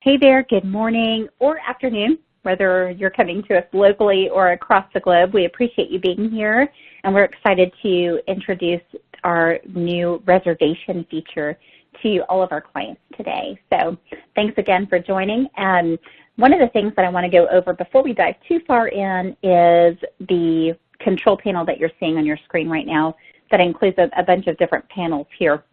Hey there, good morning or afternoon, whether you're coming to us locally or across the globe. We appreciate you being here, and we're excited to introduce our new reservation feature to all of our clients today. So thanks again for joining. And one of the things that I want to go over before we dive too far in is the control panel that you're seeing on your screen right now that includes a bunch of different panels here.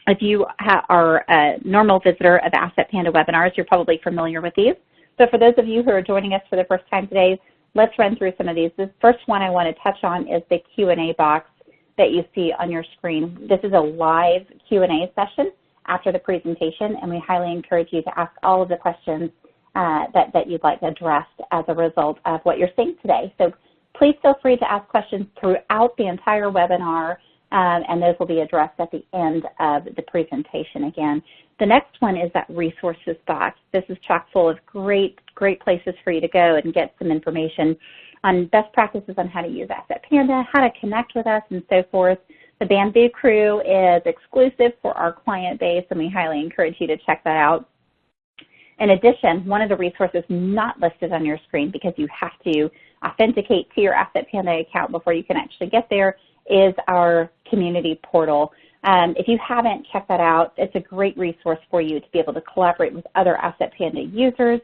If you are a normal visitor of Asset Panda webinars, you're probably familiar with these. So for those of you who are joining us for the first time today, let's run through some of these. The first one I want to touch on is the Q&A box that you see on your screen. This is a live Q&A session after the presentation, and we highly encourage you to ask all of the questions that you'd like addressed as a result of what you're seeing today. So please feel free to ask questions throughout the entire webinar, and those will be addressed at the end of the presentation again. The next one is that resources box. This is chock full of great places for you to go and get some information on best practices on how to use Asset Panda, how to connect with us, and so forth. The Bamboo Crew is exclusive for our client base, and we highly encourage you to check that out. In addition, one of the resources not listed on your screen, because you have to authenticate to your Asset Panda account before you can actually get there, is our community portal. If you haven't checked that out, it's a great resource for you to be able to collaborate with other Asset Panda users,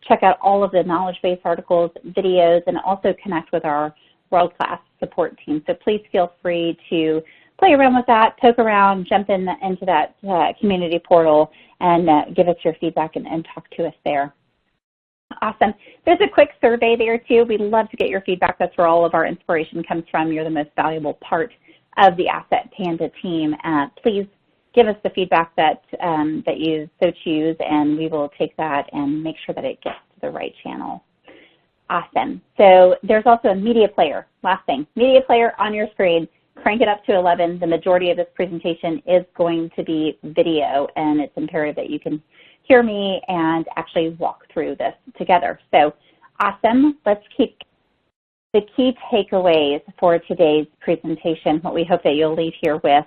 check out all of the knowledge base articles, videos, and also connect with our world-class support team. So please feel free to play around with that, poke around, jump into that community portal, and give us your feedback and talk to us there. Awesome. There's a quick survey there too. We'd love to get your feedback. That's where all of our inspiration comes from. You're the most valuable part of the Asset Panda team. Please give us the feedback that you so choose, and we will take that and make sure that it gets to the right channel. Awesome. So there's also a media player. Last thing, media player on your screen. Crank it up to 11. The majority of this presentation is going to be video, and it's imperative that you can hear me and actually walk through this together. So awesome. Let's keep the key takeaways for today's presentation. What we hope that you'll leave here with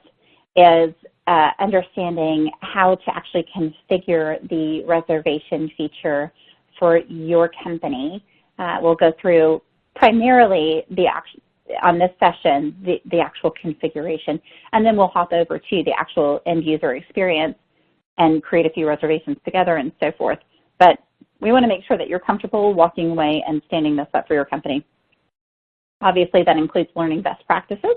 is understanding how to actually configure the reservation feature for your company. We'll go through primarily on this session, the actual configuration, and then we'll hop over to the actual end user experience and create a few reservations together and so forth. But we want to make sure that you're comfortable walking away and standing this up for your company. Obviously, that includes learning best practices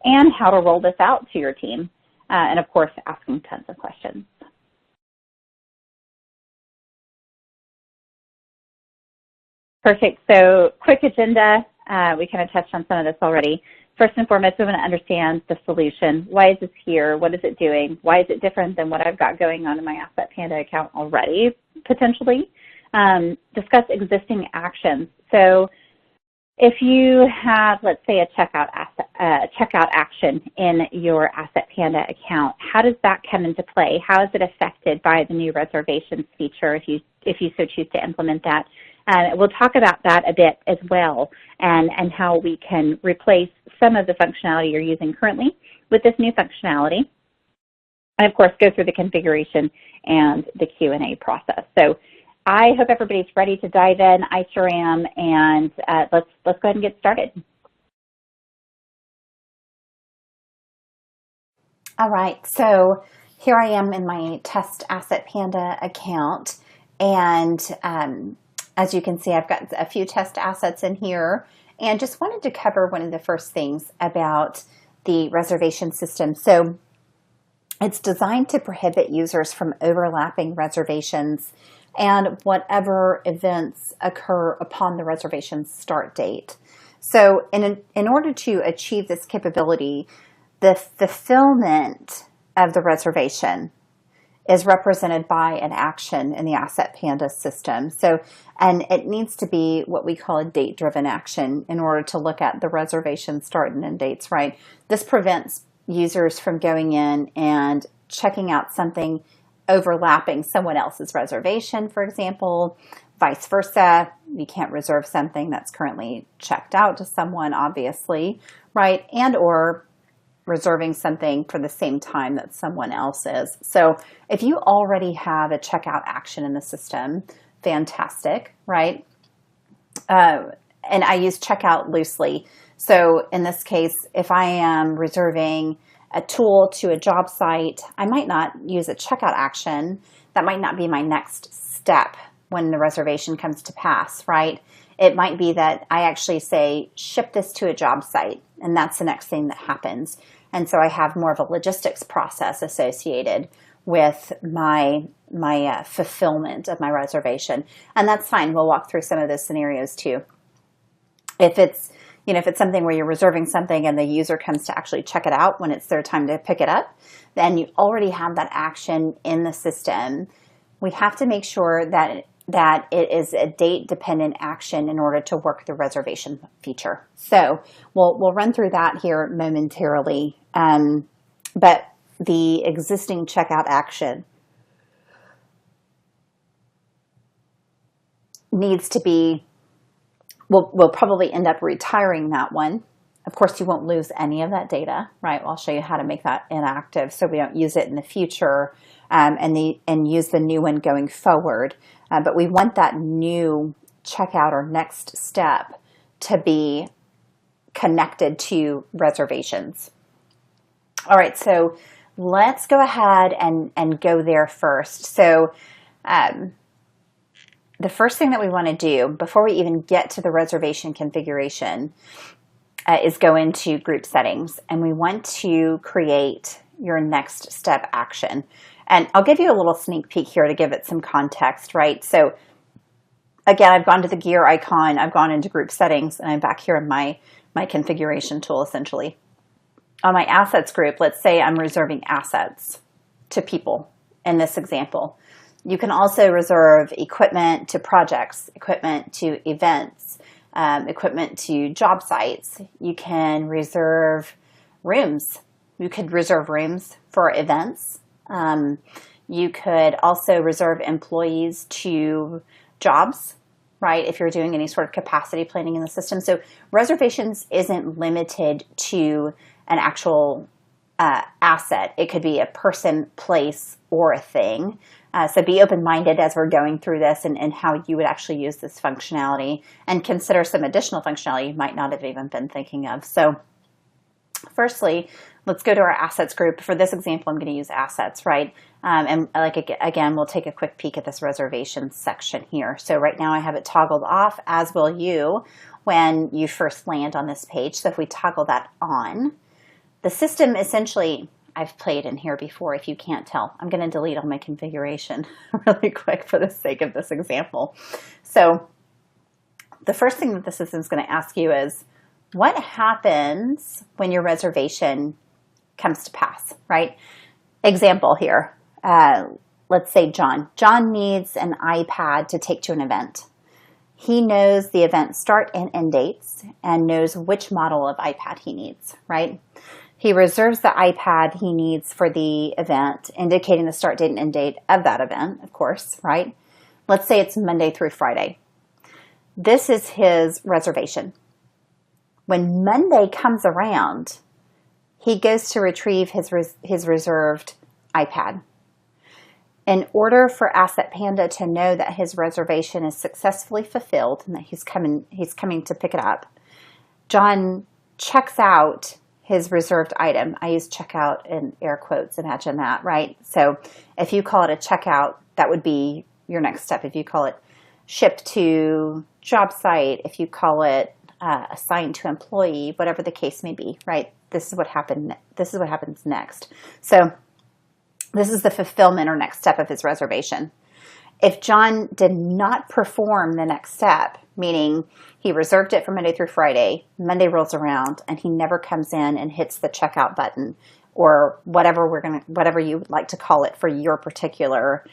and how to roll this out to your team, and of course, asking tons of questions. Perfect. So quick agenda. We kind of touched on some of this already. First and foremost, we want to understand the solution. Why is this here? What is it doing? Why is it different than what I've got going on in my Asset Panda account already, potentially? Discuss existing actions. So if you have, let's say, a checkout action in your Asset Panda account, how does that come into play? How is it affected by the new reservations feature if you so choose to implement that? We'll talk about that a bit as well, and how we can replace some of the functionality you're using currently with this new functionality. And of course, go through the configuration and the Q&A process. So I hope everybody's ready to dive in. I sure am, and let's go ahead and get started. All right, so here I am in my Test Asset Panda account, and as you can see, I've got a few test assets in here, and just wanted to cover one of the first things about the reservation system. So it's designed to prohibit users from overlapping reservations and whatever events occur upon the reservation start date. So in order to achieve this capability, the fulfillment of the reservation is represented by an action in the Asset Panda system. So, and it needs to be what we call a date-driven action in order to look at the reservation start and end dates, right? This prevents users from going in and checking out something overlapping someone else's reservation, for example, vice versa. You can't reserve something that's currently checked out to someone, obviously, right? And or reserving something for the same time that someone else is. So if you already have a checkout action in the system, fantastic, right? And I use checkout loosely. So in this case, if I am reserving a tool to a job site, I might not use a checkout action. That might not be my next step when the reservation comes to pass, right? It might be that I actually say, ship this to a job site, and that's the next thing that happens. And so I have more of a logistics process associated with my fulfillment of my reservation. And that's fine. We'll walk through some of those scenarios too. If it's something where you're reserving something and the user comes to actually check it out when it's their time to pick it up, then you already have that action in the system. We have to make sure that it is a date-dependent action in order to work the reservation feature. So we'll run through that here momentarily. But the existing checkout action needs to be, we'll probably end up retiring that one. Of course, you won't lose any of that data, right? I'll show you how to make that inactive so we don't use it in the future and use the new one going forward. But we want that new checkout or next step to be connected to reservations. All right, so let's go ahead and go there first. So the first thing that we want to do before we even get to the reservation configuration is go into group settings, and we want to create your next step action. And I'll give you a little sneak peek here to give it some context, right? So again, I've gone to the gear icon, I've gone into group settings, and I'm back here in my configuration tool essentially. On my assets group, let's say I'm reserving assets to people in this example. You can also reserve equipment to projects, equipment to events, equipment to job sites. You can reserve rooms. You could reserve rooms for events. You could also reserve employees to jobs, right? If you're doing any sort of capacity planning in the system. So reservations isn't limited to an actual asset. It could be a person, place, or a thing. So be open-minded as we're going through this and how you would actually use this functionality, and consider some additional functionality you might not have even been thinking of. So firstly, let's go to our assets group. For this example, I'm going to use assets, right? And again, we'll take a quick peek at this reservation section here. So right now I have it toggled off, as will you when you first land on this page. So if we toggle that on, the system essentially, I've played in here before if you can't tell. I'm going to delete all my configuration really quick for the sake of this example. So the first thing that the system is going to ask you is, what happens when your reservation comes to pass, right? Example here. Let's say John. John needs an iPad to take to an event. He knows the event start and end dates and knows which model of iPad he needs, right? He reserves the iPad he needs for the event, indicating the start date and end date of that event, of course, right? Let's say it's Monday through Friday. This is his reservation. When Monday comes around, he goes to retrieve his reserved iPad. In order for Asset Panda to know that his reservation is successfully fulfilled and that he's coming to pick it up, John checks out his reserved item. I use checkout in air quotes, imagine that, right? So if you call it a checkout, that would be your next step. If you call it ship to job site, if you call it assigned to employee, whatever the case may be, right? This is what happens next. So this is the fulfillment or next step of his reservation. If John did not perform the next step, meaning he reserved it for Monday through Friday, Monday rolls around and he never comes in and hits the checkout button, or whatever you would like to call it for your particular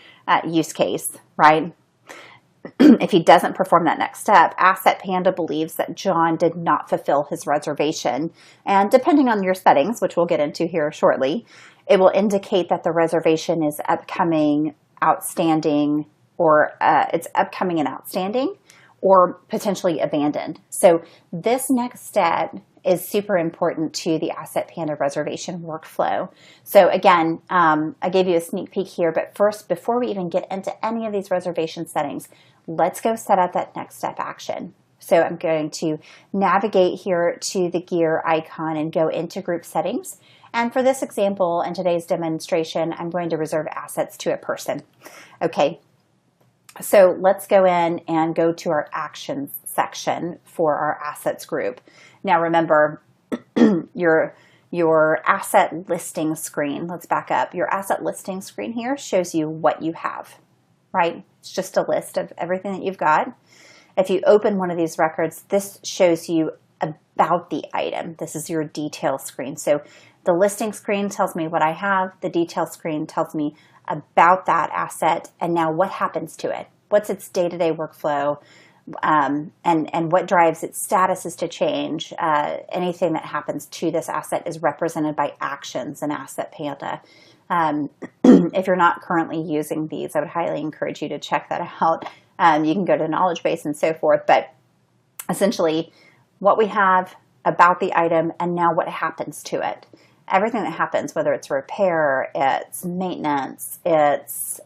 use case, right? If he doesn't perform that next step, Asset Panda believes that John did not fulfill his reservation. And depending on your settings, which we'll get into here shortly, it will indicate that the reservation is upcoming, outstanding, or it's upcoming and outstanding, or potentially abandoned. So this next step is super important to the Asset Panda reservation workflow. So again, I gave you a sneak peek here, but first, before we even get into any of these reservation settings, let's go set up that next step action. So I'm going to navigate here to the gear icon and go into group settings. And for this example and today's demonstration, I'm going to reserve assets to a person. Okay, so let's go in and go to our actions section for our assets group. Now remember, your asset listing screen, let's back up. Your asset listing screen here shows you what you have, right? It's just a list of everything that you've got. If you open one of these records, this shows you about the item. This is your detail screen. So the listing screen tells me what I have. The detail screen tells me about that asset and now what happens to it. What's its day-to-day workflow and what drives its statuses to change. Anything that happens to this asset is represented by actions in Asset Panda. If you're not currently using these, I would highly encourage you to check that out. You can go to the knowledge base and so forth, but essentially what we have about the item and now what happens to it. Everything that happens, whether it's repair, it's maintenance, it's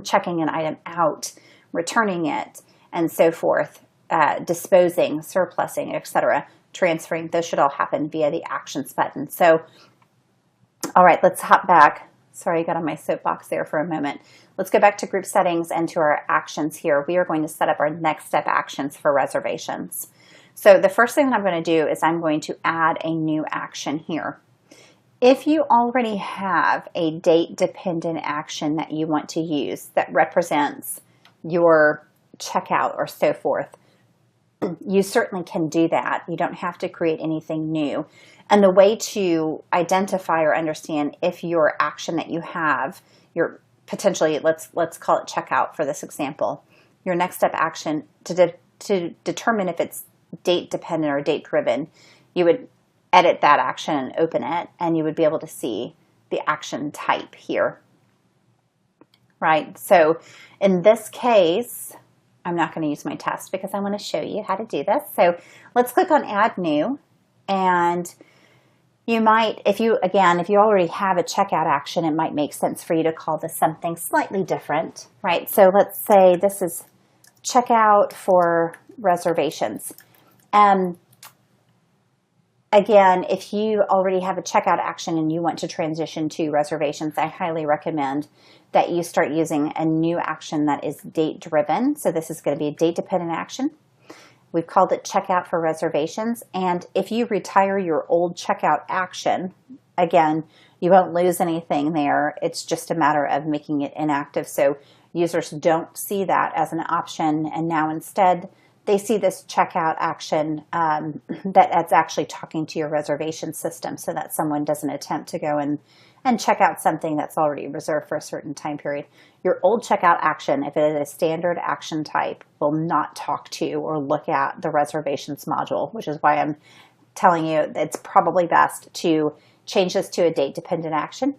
checking an item out, returning it, and so forth, disposing, surplusing, etc., transferring, those should all happen via the actions button. So, all right, let's hop back. Sorry, I got on my soapbox there for a moment. Let's go back to group settings and to our actions here. We are going to set up our next step actions for reservations. So the first thing that I'm going to do is I'm going to add a new action here. If you already have a date-dependent action that you want to use that represents your checkout or so forth, you certainly can do that. You don't have to create anything new. And the way to identify or understand if your action that you have, your potentially, let's call it checkout for this example, your next step action to determine if it's date dependent or date driven, you would edit that action and open it, and you would be able to see the action type here, right? So in this case, I'm not going to use my test because I want to show you how to do this. So let's click on Add New, and you might, if you already have a checkout action, it might make sense for you to call this something slightly different, right? So let's say this is checkout for reservations. Again, if you already have a checkout action and you want to transition to reservations, I highly recommend that you start using a new action that is date driven. So this is going to be a date dependent action. We've called it checkout for reservations. And if you retire your old checkout action, again, you won't lose anything there. It's just a matter of making it inactive. So users don't see that as an option. And now instead, they see this checkout action that's actually talking to your reservation system so that someone doesn't attempt to go and check out something that's already reserved for a certain time period. Your old checkout action, if it is a standard action type, will not talk to or look at the reservations module, which is why I'm telling you it's probably best to change this to a date-dependent action.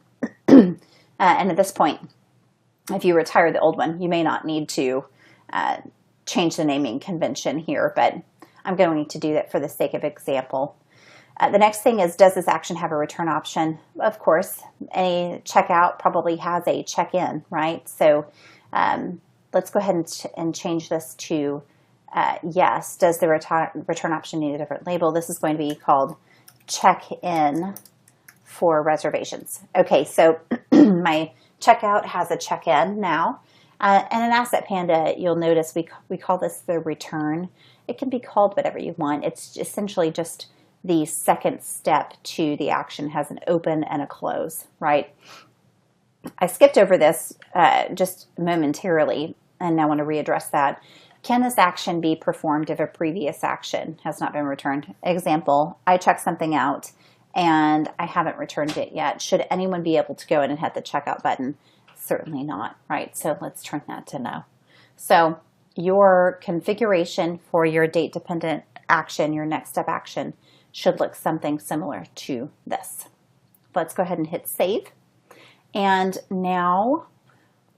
And at this point, if you retire the old one, you may not need to change the naming convention here, but I'm going to do that for the sake of example. The next thing is, does this action have a return option? Of course, any checkout probably has a check-in, right? So let's go ahead and change this to yes. Does the return option need a different label? This is going to be called check-in for reservations. Okay, so my checkout has a check-in now. And in Asset Panda, you'll notice we call this the return. It can be called whatever you want. It's essentially just the second step to the action, has an open and a close, right? I skipped over this just momentarily, and I want to readdress that. Can this action be performed if a previous action has not been returned? Example, I checked something out and I haven't returned it yet. Should anyone be able to go in and hit the checkout button? Certainly not, right? So let's turn that to no. So your configuration for your date-dependent action, your next step action, should look something similar to this. Let's go ahead and hit save. And now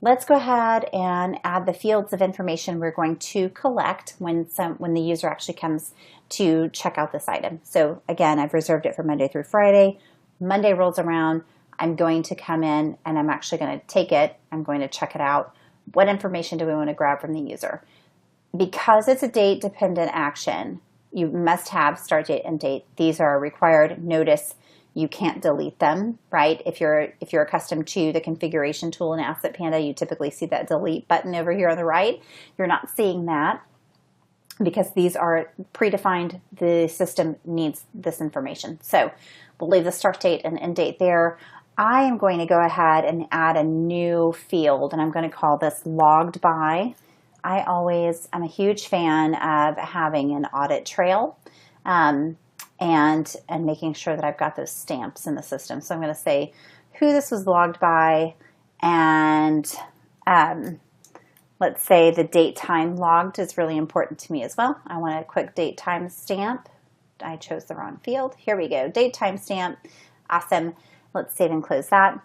let's go ahead and add the fields of information we're going to collect when the user actually comes to check out this item. So again, I've reserved it for Monday through Friday. Monday rolls around, I'm going to come in and I'm actually going to take it. I'm going to check it out. What information do we want to grab from the user? Because it's a date dependent action, you must have start date and date. These are required. Notice you can't delete them, right? If you're accustomed to the configuration tool in Asset Panda, you typically see that delete button over here on the right. You're not seeing that because these are predefined. The system needs this information. So we'll leave the start date and end date there. I am going to go ahead and add a new field, and I'm going to call this logged by. I'm a huge fan of having an audit trail and making sure that I've got those stamps in the system. So I'm going to say who this was logged by, and let's say the date time logged is really important to me as well. I want a quick date time stamp. I chose the wrong field. Here we go. Date time stamp. Awesome. Let's save and close that.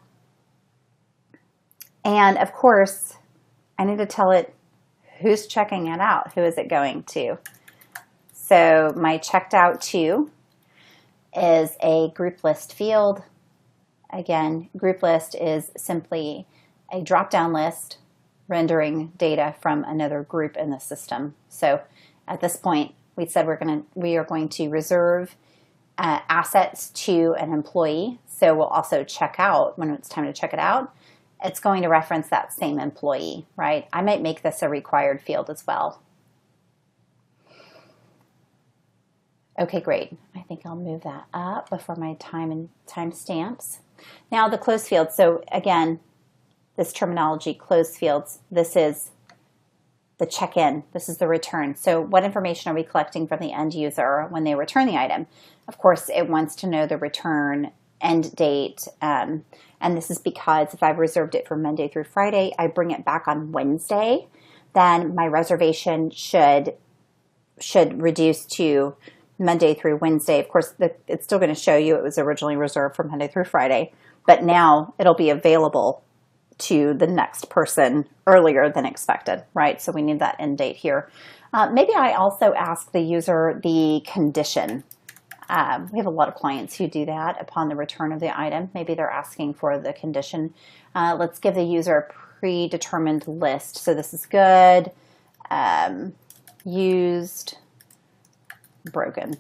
And of course, I need to tell it who's checking it out. Who is it going to? So my checked out to is a group list field. Again, group list is simply a drop-down list rendering data from another group in the system. So at this point, we said we are going to reserve assets to an employee. So we'll also check out when it's time to check it out. It's going to reference that same employee, right? I might make this a required field as well. Okay, great. I think I'll move that up before my time stamps. Now the close field. So again, this terminology, close fields, this is the check-in. This is the return. So what information are we collecting from the end user when they return the item? Of course, it wants to know the return end date. And this is because if I've reserved it for Monday through Friday, I bring it back on Wednesday, then my reservation should reduce to Monday through Wednesday. Of course, it's still going to show you it was originally reserved for Monday through Friday, but now it'll be available to the next person earlier than expected, right? So we need that end date here. Maybe I also ask the user the condition. We have a lot of clients who do that upon the return of the item. Maybe they're asking for the condition. Let's give the user a predetermined list. So this is good, used, broken,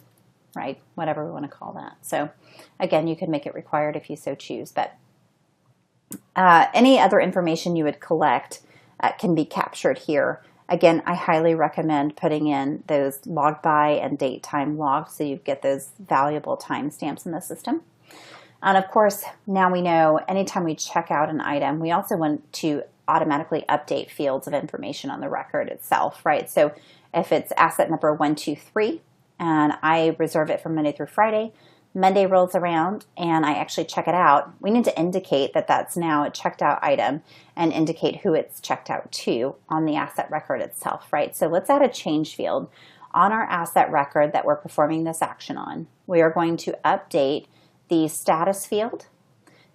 right? Whatever we want to call that. So again, you could make it required if you so choose, but any other information you would collect can be captured here. Again, I highly recommend putting in those logged by and date time logged so you get those valuable timestamps in the system. And of course, now we know anytime we check out an item, we also want to automatically update fields of information on the record itself, right? So if it's asset number 123 and I reserve it from Monday through Friday, Monday rolls around and I actually check it out, we need to indicate that that's now a checked out item and indicate who it's checked out to on the asset record itself, right? So let's add a change field on our asset record that we're performing this action on. We are going to update the status field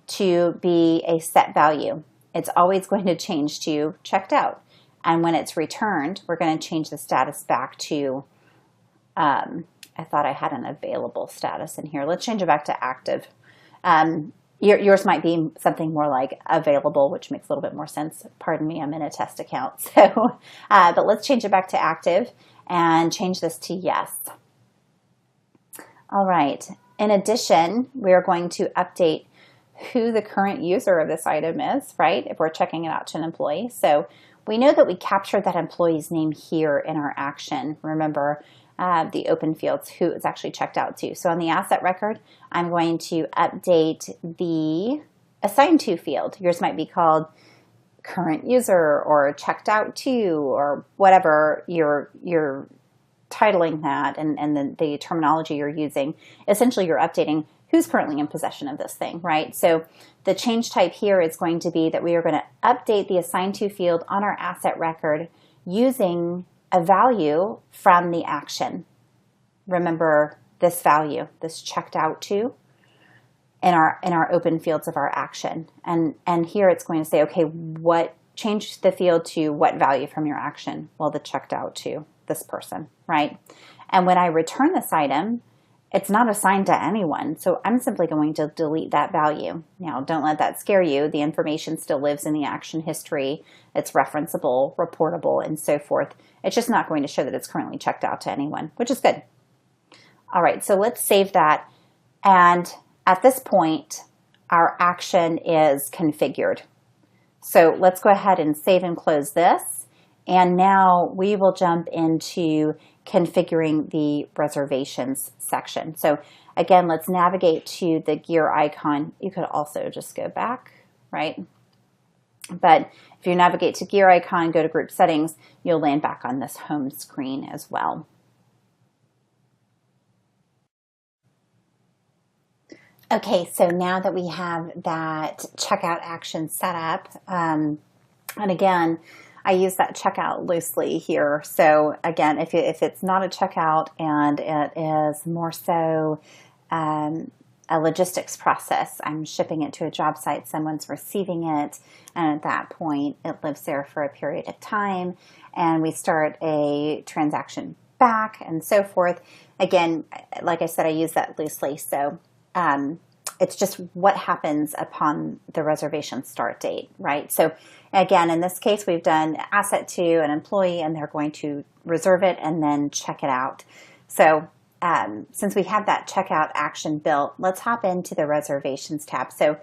to be a set value. It's always going to change to checked out. And when it's returned, we're going to change the status back to I thought I had an available status in here. Let's change it back to active. Yours might be something more like available, which makes a little bit more sense. Pardon me, I'm in a test account. So, but let's change it back to active and change this to yes. All right. In addition, we are going to update who the current user of this item is, right? If we're checking it out to an employee. So we know that we captured that employee's name here in our action. Remember, the open fields, who it's actually checked out to. So on the asset record, I'm going to update the assigned to field. Yours might be called current user or checked out to or whatever you're titling that and the terminology you're using. Essentially, you're updating who's currently in possession of this thing, right? So the change type here is going to be that we are going to update the assigned to field on our asset record using a value from the action. Remember this value, this checked out to, in our open fields of our action. And here it's going to say, okay, what change the field to what value from your action? Well, the checked out to this person, right? And when I return this item, it's not assigned to anyone, so I'm simply going to delete that value. Now, don't let that scare you. The information still lives in the action history. It's referenceable, reportable, and so forth. It's just not going to show that it's currently checked out to anyone, which is good. All right, so let's save that. And at this point, our action is configured. So let's go ahead and save and close this. And now we will jump into configuring the reservations section. So again, let's navigate to the gear icon. You could also just go back, right? But if you navigate to gear icon, go to group settings, you'll land back on this home screen as well. Okay, so now that we have that checkout action set up, and again, I use that checkout loosely here. So again, if it's not a checkout and it is more so a logistics process, I'm shipping it to a job site, someone's receiving it, and at that point, it lives there for a period of time, and we start a transaction back and so forth. Again, like I said, I use that loosely. So it's just what happens upon the reservation start date, right? So again, in this case, we've done asset to an employee, and they're going to reserve it and then check it out. So since we have that checkout action built, let's hop into the reservations tab. So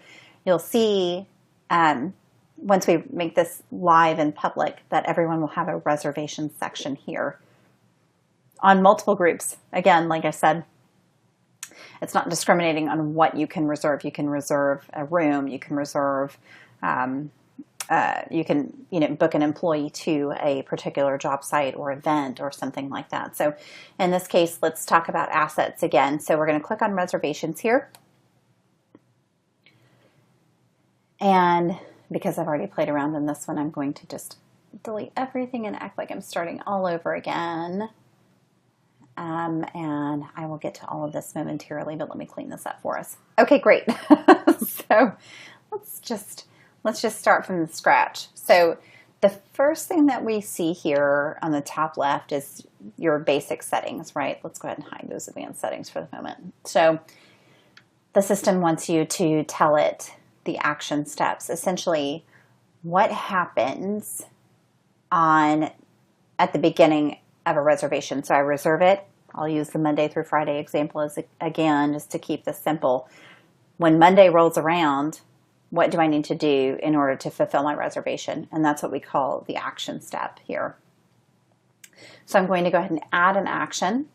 you'll see once we make this live in public that everyone will have a reservation section here on multiple groups. Again, like I said, it's not discriminating on what you can reserve. You can reserve a room. You can reserve. You can book an employee to a particular job site or event or something like that. So, in this case, let's talk about assets again. So we're going to click on reservations here, and because I've already played around in this one, I'm going to just delete everything and act like I'm starting all over again. And I will get to all of this momentarily, but let me clean this up for us. Okay, great. So let's just start from the scratch. So the first thing that we see here on the top left is your basic settings, right? Let's go ahead and hide those advanced settings for the moment. So the system wants you to tell it the action steps, essentially what happens at the beginning of a reservation. So I reserve it. I'll use the Monday through Friday example as again, just to keep this simple. When Monday rolls around, what do I need to do in order to fulfill my reservation? And that's what we call the action step here. So I'm going to go ahead and add an action.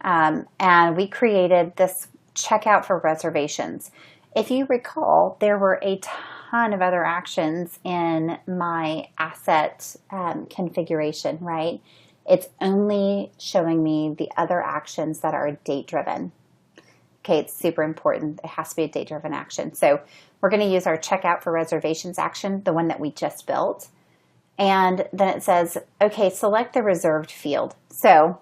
And we created this checkout for reservations. If you recall, there were a ton of other actions in my asset configuration, right? It's only showing me the other actions that are date-driven. Okay, it's super important. It has to be a date-driven action. So we're going to use our checkout for reservations action, the one that we just built. And then it says, okay, select the reserved field. So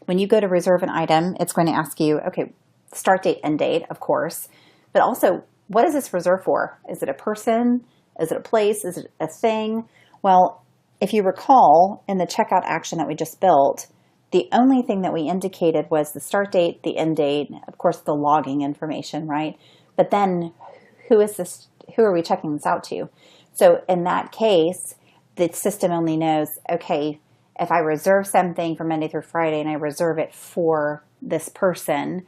when you go to reserve an item, it's going to ask you, okay, start date, end date, of course, but also, what is this reserved for? Is it a person? Is it a place? Is it a thing? Well, if you recall, in the checkout action that we just built, the only thing that we indicated was the start date, the end date, of course, the logging information, right? But then who are we checking this out to? So in that case, the system only knows, okay, if I reserve something for Monday through Friday and I reserve it for this person,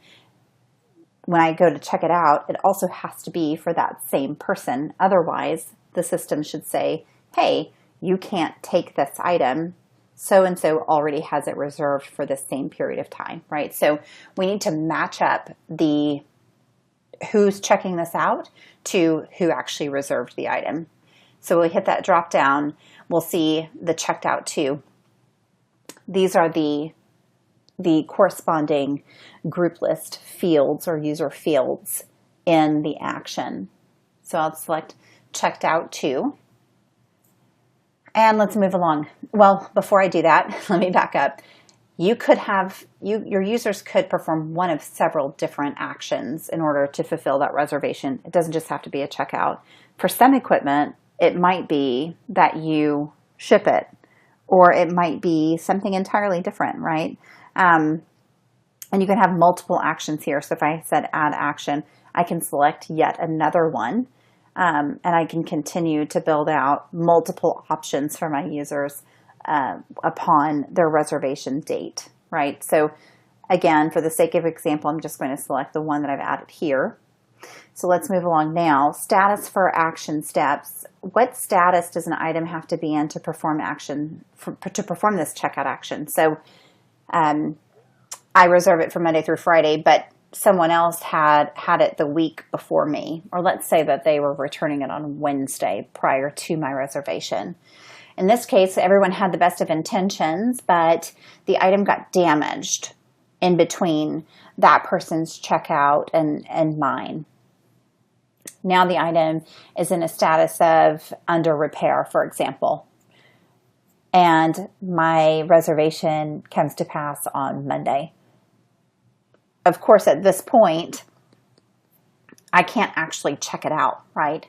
when I go to check it out, it also has to be for that same person. Otherwise, the system should say, hey, you can't take this item. So-and-so already has it reserved for the same period of time, right? So we need to match up the who's checking this out to who actually reserved the item. So we'll hit that drop down. We'll see the checked out to. These are the corresponding group list fields or user fields in the action. So I'll select checked out to. And let's move along. Well, before I do that, let me back up. You could have, your users could perform one of several different actions in order to fulfill that reservation. It doesn't just have to be a checkout. For some equipment, it might be that you ship it, or it might be something entirely different, right? And you can have multiple actions here. So if I said add action, I can select yet another one, and I can continue to build out multiple options for my users upon their reservation date, right? So again, for the sake of example, I'm just going to select the one that I've added here. So let's move along now. Status for action steps. What status does an item have to be in to perform this checkout action? So I reserve it for Monday through Friday, but someone else had it the week before me, or let's say that they were returning it on Wednesday prior to my reservation. In this case, everyone had the best of intentions, but the item got damaged in between that person's checkout and mine. Now the item is in a status of under repair, for example, and my reservation comes to pass on Monday. Of course, at this point, I can't actually check it out, right?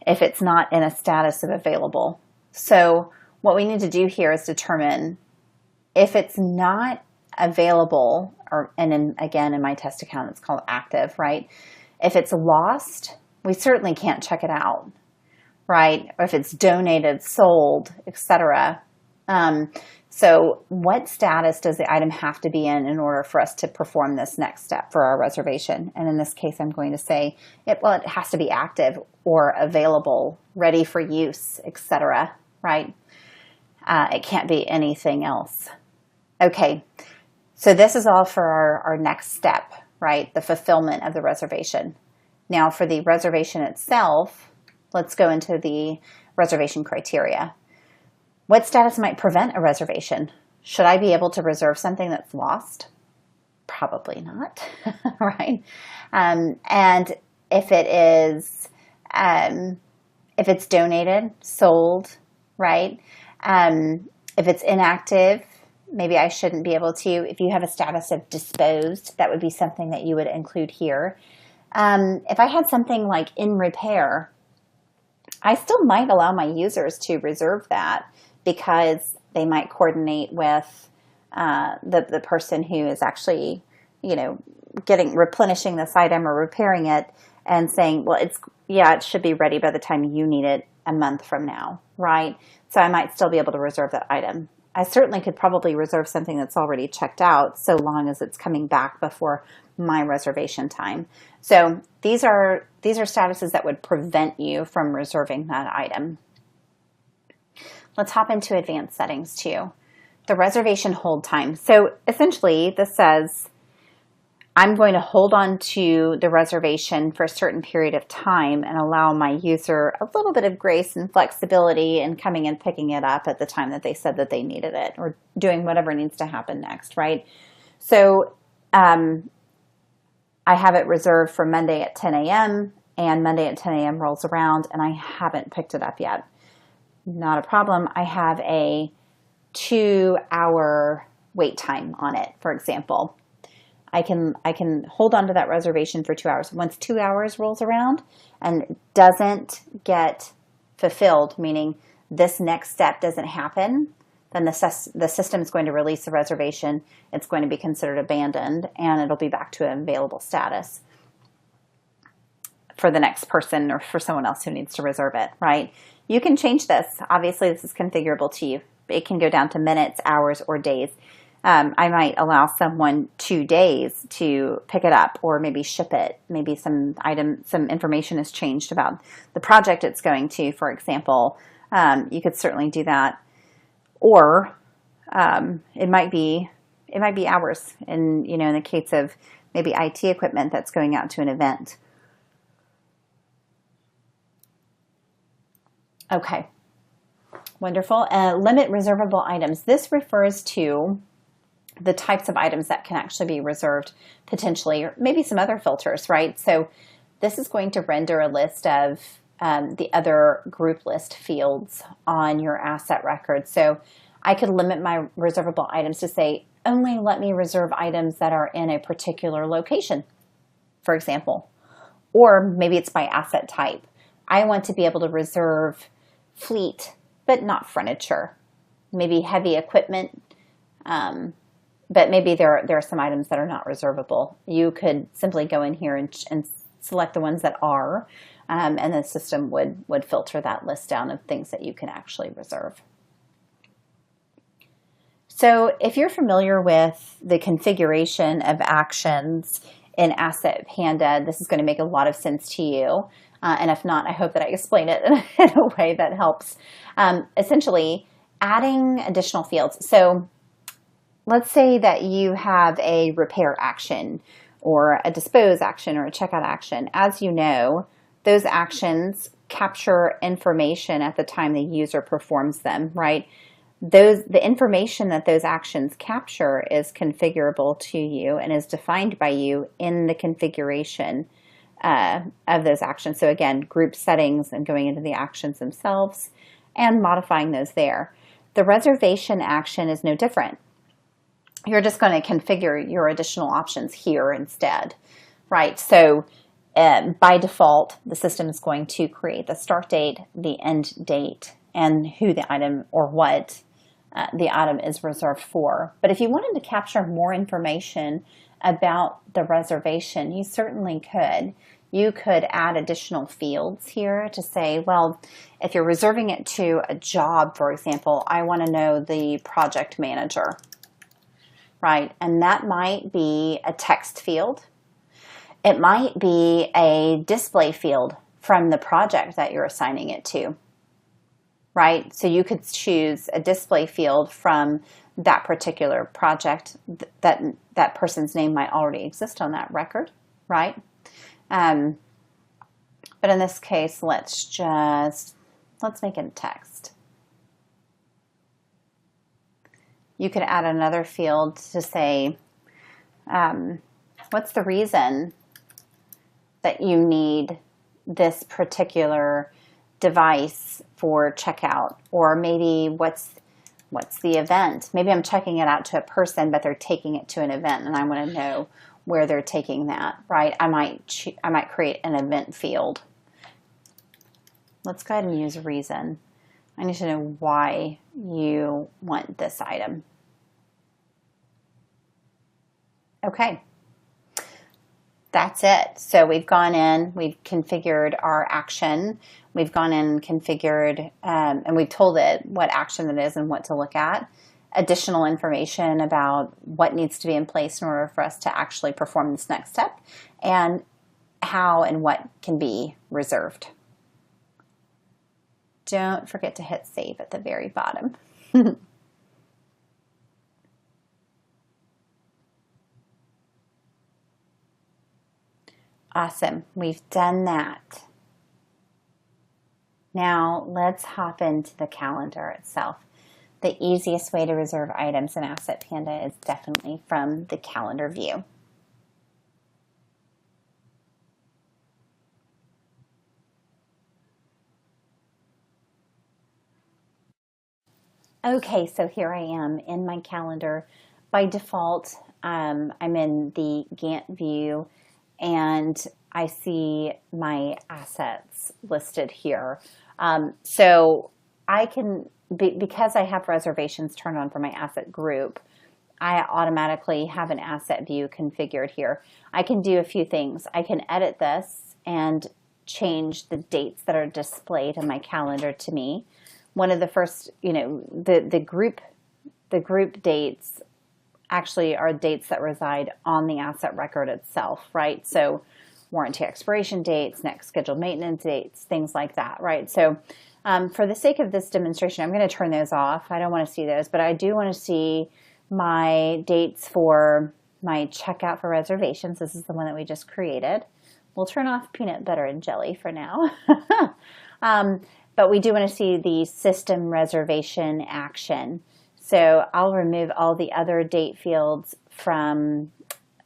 If it's not in a status of available. So what we need to do here is determine if it's not available, again, in my test account, it's called active, right? If it's lost, we certainly can't check it out, right? Or if it's donated, sold, etc. So what status does the item have to be in order for us to perform this next step for our reservation? And in this case, I'm going to say, it has to be active or available, ready for use, etc., right? It can't be anything else. Okay, so this is all for our next step, right? The fulfillment of the reservation. Now for the reservation itself, let's go into the reservation criteria. What status might prevent a reservation? Should I be able to reserve something that's lost? Probably not, right? And if it is, if it's donated, sold, right? If it's inactive, maybe I shouldn't be able to. If you have a status of disposed, that would be something that you would include here. If I had something like in repair, I still might allow my users to reserve that because they might coordinate with the person who is actually, replenishing this item or repairing it and saying, well, it should be ready by the time you need it a month from now, right? So I might still be able to reserve that item. I certainly could probably reserve something that's already checked out so long as it's coming back before my reservation time. So these are statuses that would prevent you from reserving that item. Let's hop into advanced settings too. The reservation hold time. So essentially this says I'm going to hold on to the reservation for a certain period of time and allow my user a little bit of grace and flexibility in coming and picking it up at the time that they said that they needed it, or doing whatever needs to happen next, right? So I have it reserved for Monday at 10 a.m. and Monday at 10 a.m. rolls around and I haven't picked it up yet. Not a problem. I have a 2-hour wait time on it, for example. I can hold on to that reservation for 2 hours. Once 2 hours rolls around and it doesn't get fulfilled, meaning this next step doesn't happen, then the system is going to release the reservation. It's going to be considered abandoned and it'll be back to an available status for the next person or for someone else who needs to reserve it, right? You can change this. Obviously, this is configurable to you. It can go down to minutes, hours, or days. I might allow someone 2 days to pick it up or maybe ship it. Maybe some information has changed about the project it's going to, for example. You could certainly do that. Or it might be hours in the case of maybe IT equipment that's going out to an event. Okay, wonderful. Limit reservable items. This refers to the types of items that can actually be reserved potentially, or maybe some other filters, right? So this is going to render a list of the other group list fields on your asset record. So I could limit my reservable items to say, only let me reserve items that are in a particular location, for example. Or maybe it's by asset type. I want to be able to reserve fleet, but not furniture. Maybe heavy equipment, but maybe there are some items that are not reservable. You could simply go in here and select the ones that are, and the system would filter that list down of things that you can actually reserve. So if you're familiar with the configuration of actions in Asset Panda, this is going to make a lot of sense to you. And if not, I hope that I explain it in a way that helps. Essentially, adding additional fields. So let's say that you have a repair action or a dispose action or a checkout action. As you know, those actions capture information at the time the user performs them, right? The information that those actions capture is configurable to you and is defined by you in the configuration of those actions. So again, group settings and going into the actions themselves and modifying those there. The reservation action is no different. You're just going to configure your additional options here instead, right? So by default, the system is going to create the start date, the end date, and who the item or what the item is reserved for. But if you wanted to capture more information about the reservation, you certainly could. You could add additional fields here to say, well, if you're reserving it to a job, for example, I want to know the project manager, right? And that might be a text field. It might be a display field from the project that you're assigning it to, right? So you could choose a display field from that particular project. That person's name might already exist on that record, right? But in this case, let's make it text. You could add another field to say, what's the reason that you need this particular device for checkout? Or maybe what's the event? Maybe I'm checking it out to a person, but they're taking it to an event, and I want to know where they're taking that, right? I might create an event field. Let's go ahead and use reason. I need to know why you want this item. Okay. That's it. So we've gone in, we've configured our action, we've gone in and configured, and we've told it what action it is and what to look at. Additional information about what needs to be in place in order for us to actually perform this next step, and how and what can be reserved. Don't forget to hit save at the very bottom. Awesome. We've done that. Now let's hop into the calendar itself. The easiest way to reserve items in Asset Panda is definitely from the calendar view. Okay, so here I am in my calendar. By default, I'm in the Gantt view, and I see my assets listed here. So I can, because I have reservations turned on for my asset group, I automatically have an asset view configured here. I can do a few things. I can edit this and change the dates that are displayed in my calendar to me. One of the first, the group dates actually are dates that reside on the asset record itself, right? So warranty expiration dates, next scheduled maintenance dates, things like that, right? So for the sake of this demonstration, I'm going to turn those off. I don't want to see those, but I do want to see my dates for my checkout for reservations. This is the one that we just created. We'll turn off peanut butter and jelly for now. But we do want to see the system reservation action. So I'll remove all the other date fields from,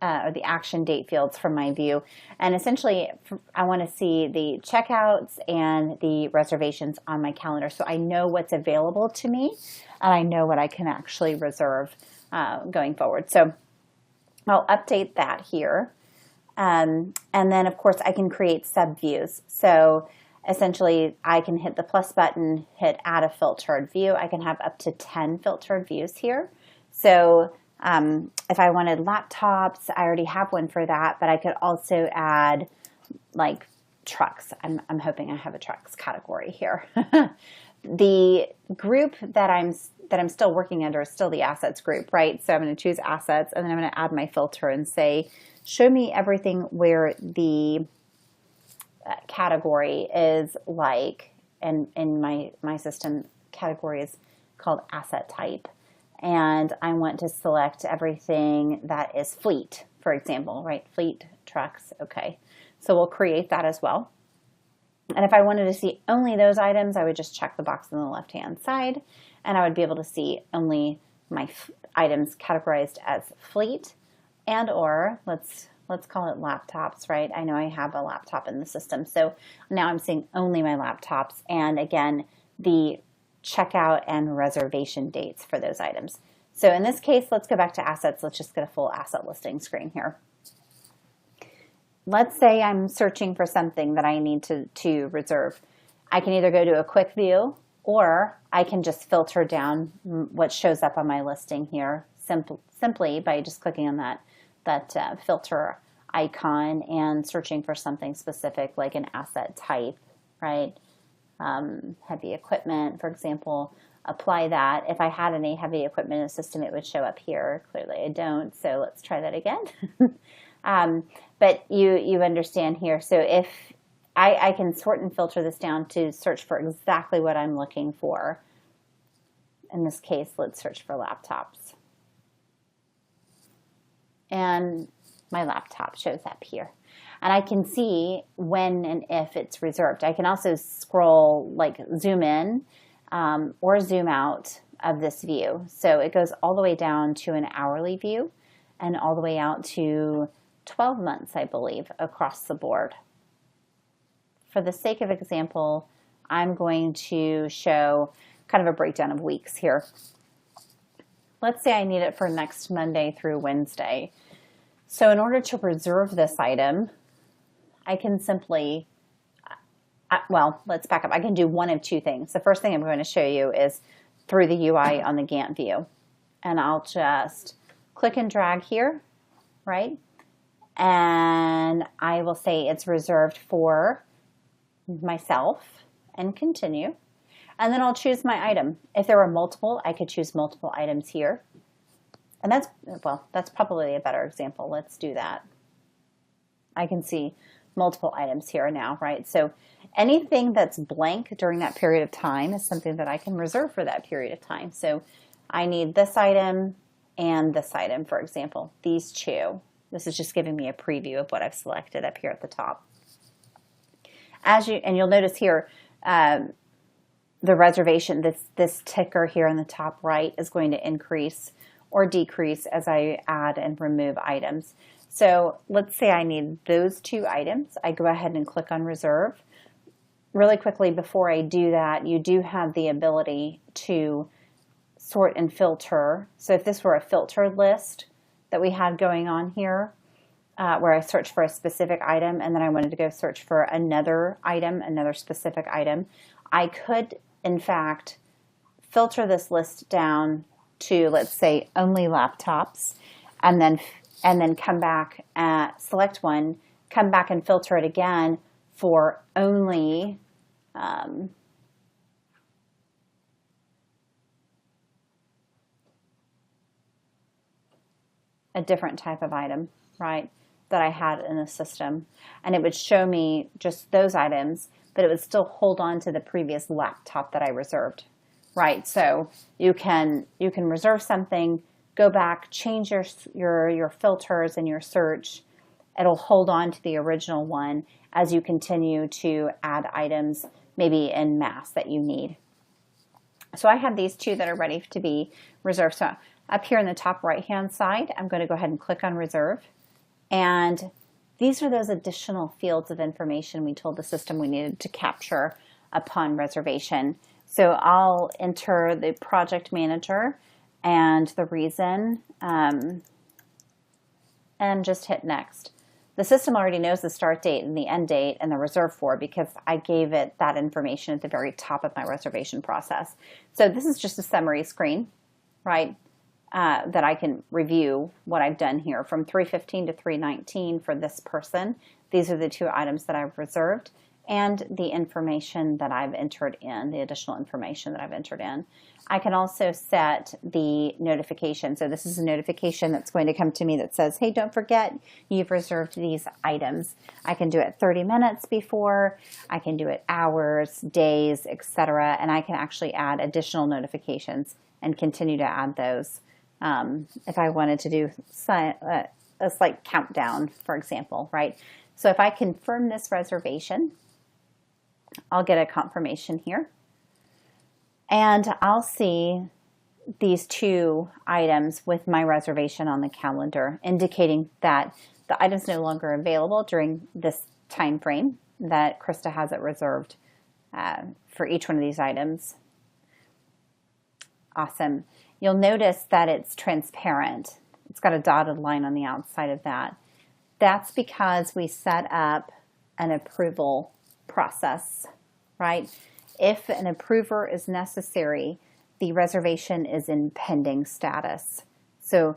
or the action date fields from my view. And essentially, I want to see the checkouts and the reservations on my calendar so I know what's available to me and I know what I can actually reserve going forward. So I'll update that here. And then, of course, I can create subviews. So essentially I can hit the plus button, hit add a filtered view. I can have up to 10 filtered views here. So if I wanted laptops, I already have one for that, but I could also add like trucks. I'm hoping I have a trucks category here. The group that I'm still working under is still the assets group, right? So I'm going to choose assets, and then I'm going to add my filter and say, show me everything where the category is like, and in my system, category is called asset type. And I want to select everything that is fleet, for example, right? Fleet, trucks, okay. So we'll create that as well. And if I wanted to see only those items, I would just check the box on the left-hand side, and I would be able to see only my items categorized as fleet, and or let's call it laptops, right? I know I have a laptop in the system, so now I'm seeing only my laptops, and again, the checkout and reservation dates for those items. So in this case, let's go back to assets. Let's just get a full asset listing screen here. Let's say I'm searching for something that I need to reserve. I can either go to a quick view, or I can just filter down what shows up on my listing here simply by just clicking on that filter icon and searching for something specific like an asset type, right? Heavy equipment, for example, apply that. If I had any heavy equipment in the system, it would show up here. Clearly I don't, so let's try that again. But you understand here. So if I can sort and filter this down to search for exactly what I'm looking for. In this case, let's search for laptops. And my laptop shows up here. And I can see when and if it's reserved. I can also scroll, like zoom in or zoom out of this view. So it goes all the way down to an hourly view and all the way out to 12 months, I believe, across the board. For the sake of example, I'm going to show kind of a breakdown of weeks here. Let's say I need it for next Monday through Wednesday. So in order to reserve this item, I can simply, well, let's back up. I can do one of two things. The first thing I'm going to show you is through the UI on the Gantt view. And I'll just click and drag here, right? And I will say it's reserved for myself and continue. And then I'll choose my item. If there were multiple, I could choose multiple items here. And that's probably a better example. Let's do that. I can see multiple items here now, right? So anything that's blank during that period of time is something that I can reserve for that period of time. So I need this item and this item, for example, these two. This is just giving me a preview of what I've selected up here at the top. And you'll notice here, the reservation, this ticker here in the top right is going to increase or decrease as I add and remove items. So let's say I need those two items. I go ahead and click on reserve. Really quickly before I do that, you do have the ability to sort and filter. So if this were a filtered list that we had going on here, where I search for a specific item and then I wanted to go search for another item, another specific item, I could, in fact, filter this list down to, let's say, only laptops, and then come back, select one, come back and filter it again for only a different type of item, right, that I had in the system. And it would show me just those items, but it would still hold on to the previous laptop that I reserved, right? So you can reserve something, go back, change your filters and your search. It'll hold on to the original one as you continue to add items, maybe en masse that you need. So I have these two that are ready to be reserved. So up here in the top right-hand side, I'm going to go ahead and click on reserve. And these are those additional fields of information we told the system we needed to capture upon reservation. So I'll enter the project manager and the reason, and just hit next. the system already knows the start date and the end date and the reserve for because I gave it that information at the very top of my reservation process. So this is just a summary screen, right, that I can review what I've done here from 315 to 319 for this person. These are the 2 items that I've reserved and the information that I've entered in, the additional information that I've entered in. I can also set the notification. So this is a notification that's going to come to me that says, hey, don't forget you've reserved these items. I can do it 30 minutes before, I can do it hours, days, etc. And I can actually add additional notifications and continue to add those if I wanted to do a slight countdown, for example, right? So if I confirm this reservation, I'll get a confirmation here. And I'll see these 2 items with my reservation on the calendar, indicating that the item's no longer available during this time frame that Krista has it reserved for each one of these items. Awesome. You'll notice that it's transparent. It's got a dotted line on the outside of that. That's because we set up an approval process, right? If an approver is necessary, the reservation is in pending status. So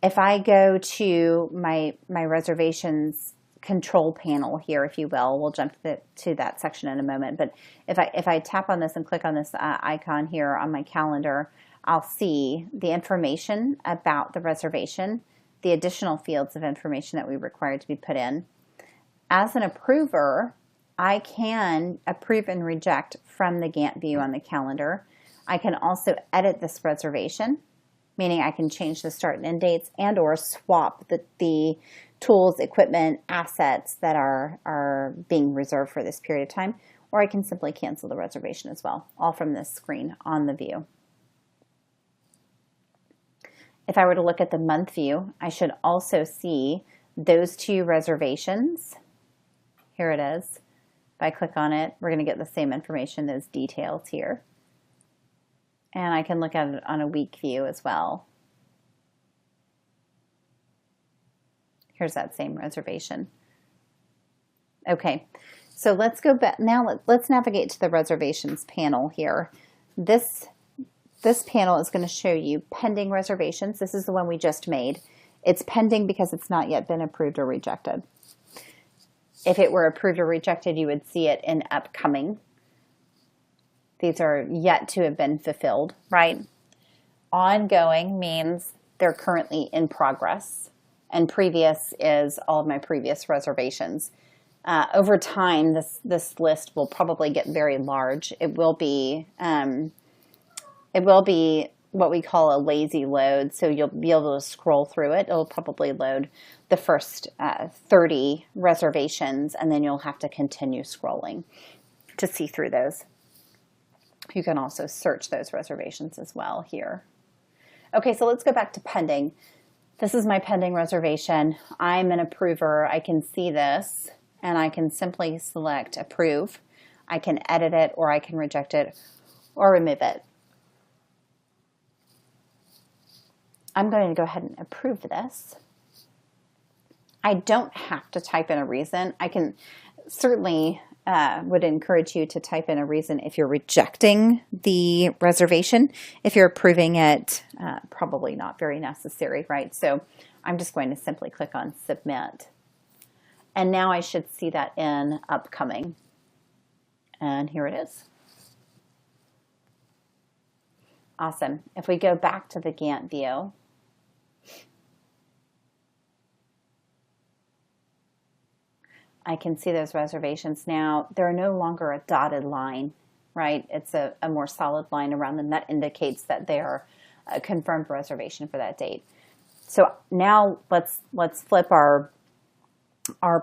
if I go to my reservations control panel here, if you will, we'll jump to that section in a moment. But if I tap on this and click on this icon here on my calendar, I'll see the information about the reservation, the additional fields of information that we require to be put in. As an approver, I can approve and reject from the Gantt view on the calendar. I can also edit this reservation, meaning I can change the start and end dates and or swap the tools, equipment, assets that are being reserved for this period of time, or I can simply cancel the reservation as well, all from this screen on the view. If I were to look at the month view, I should also see those 2 reservations. Here it is. If I click on it, we're going to get the same information, those details here. And I can look at it on a week view as well. Here's that same reservation. Okay, so let's go back. Now let's navigate to the reservations panel here. This panel is going to show you pending reservations. This is the one we just made. It's pending because it's not yet been approved or rejected. If it were approved or rejected, you would see it in upcoming. These are yet to have been fulfilled, right? Ongoing means they're currently in progress, and previous is all of my previous reservations. Over time, this list will probably get very large. It will be what we call a lazy load, so you'll be able to scroll through it. It'll probably load the first 30 reservations, and then you'll have to continue scrolling to see through those. You can also search those reservations as well here. Okay, so let's go back to pending. This is my pending reservation. I'm an approver. I can see this, and I can simply select approve. I can edit it, or I can reject it, or remove it. I'm going to go ahead and approve this. I don't have to type in a reason. I can certainly would encourage you to type in a reason if you're rejecting the reservation. If you're approving it, probably not very necessary, right? So I'm just going to simply click on submit. And now I should see that in upcoming. And here it is. Awesome. If we go back to the Gantt view, I can see those reservations now. They're no longer a dotted line, right? It's a more solid line around them that indicates that they are a confirmed reservation for that date. So now let's flip our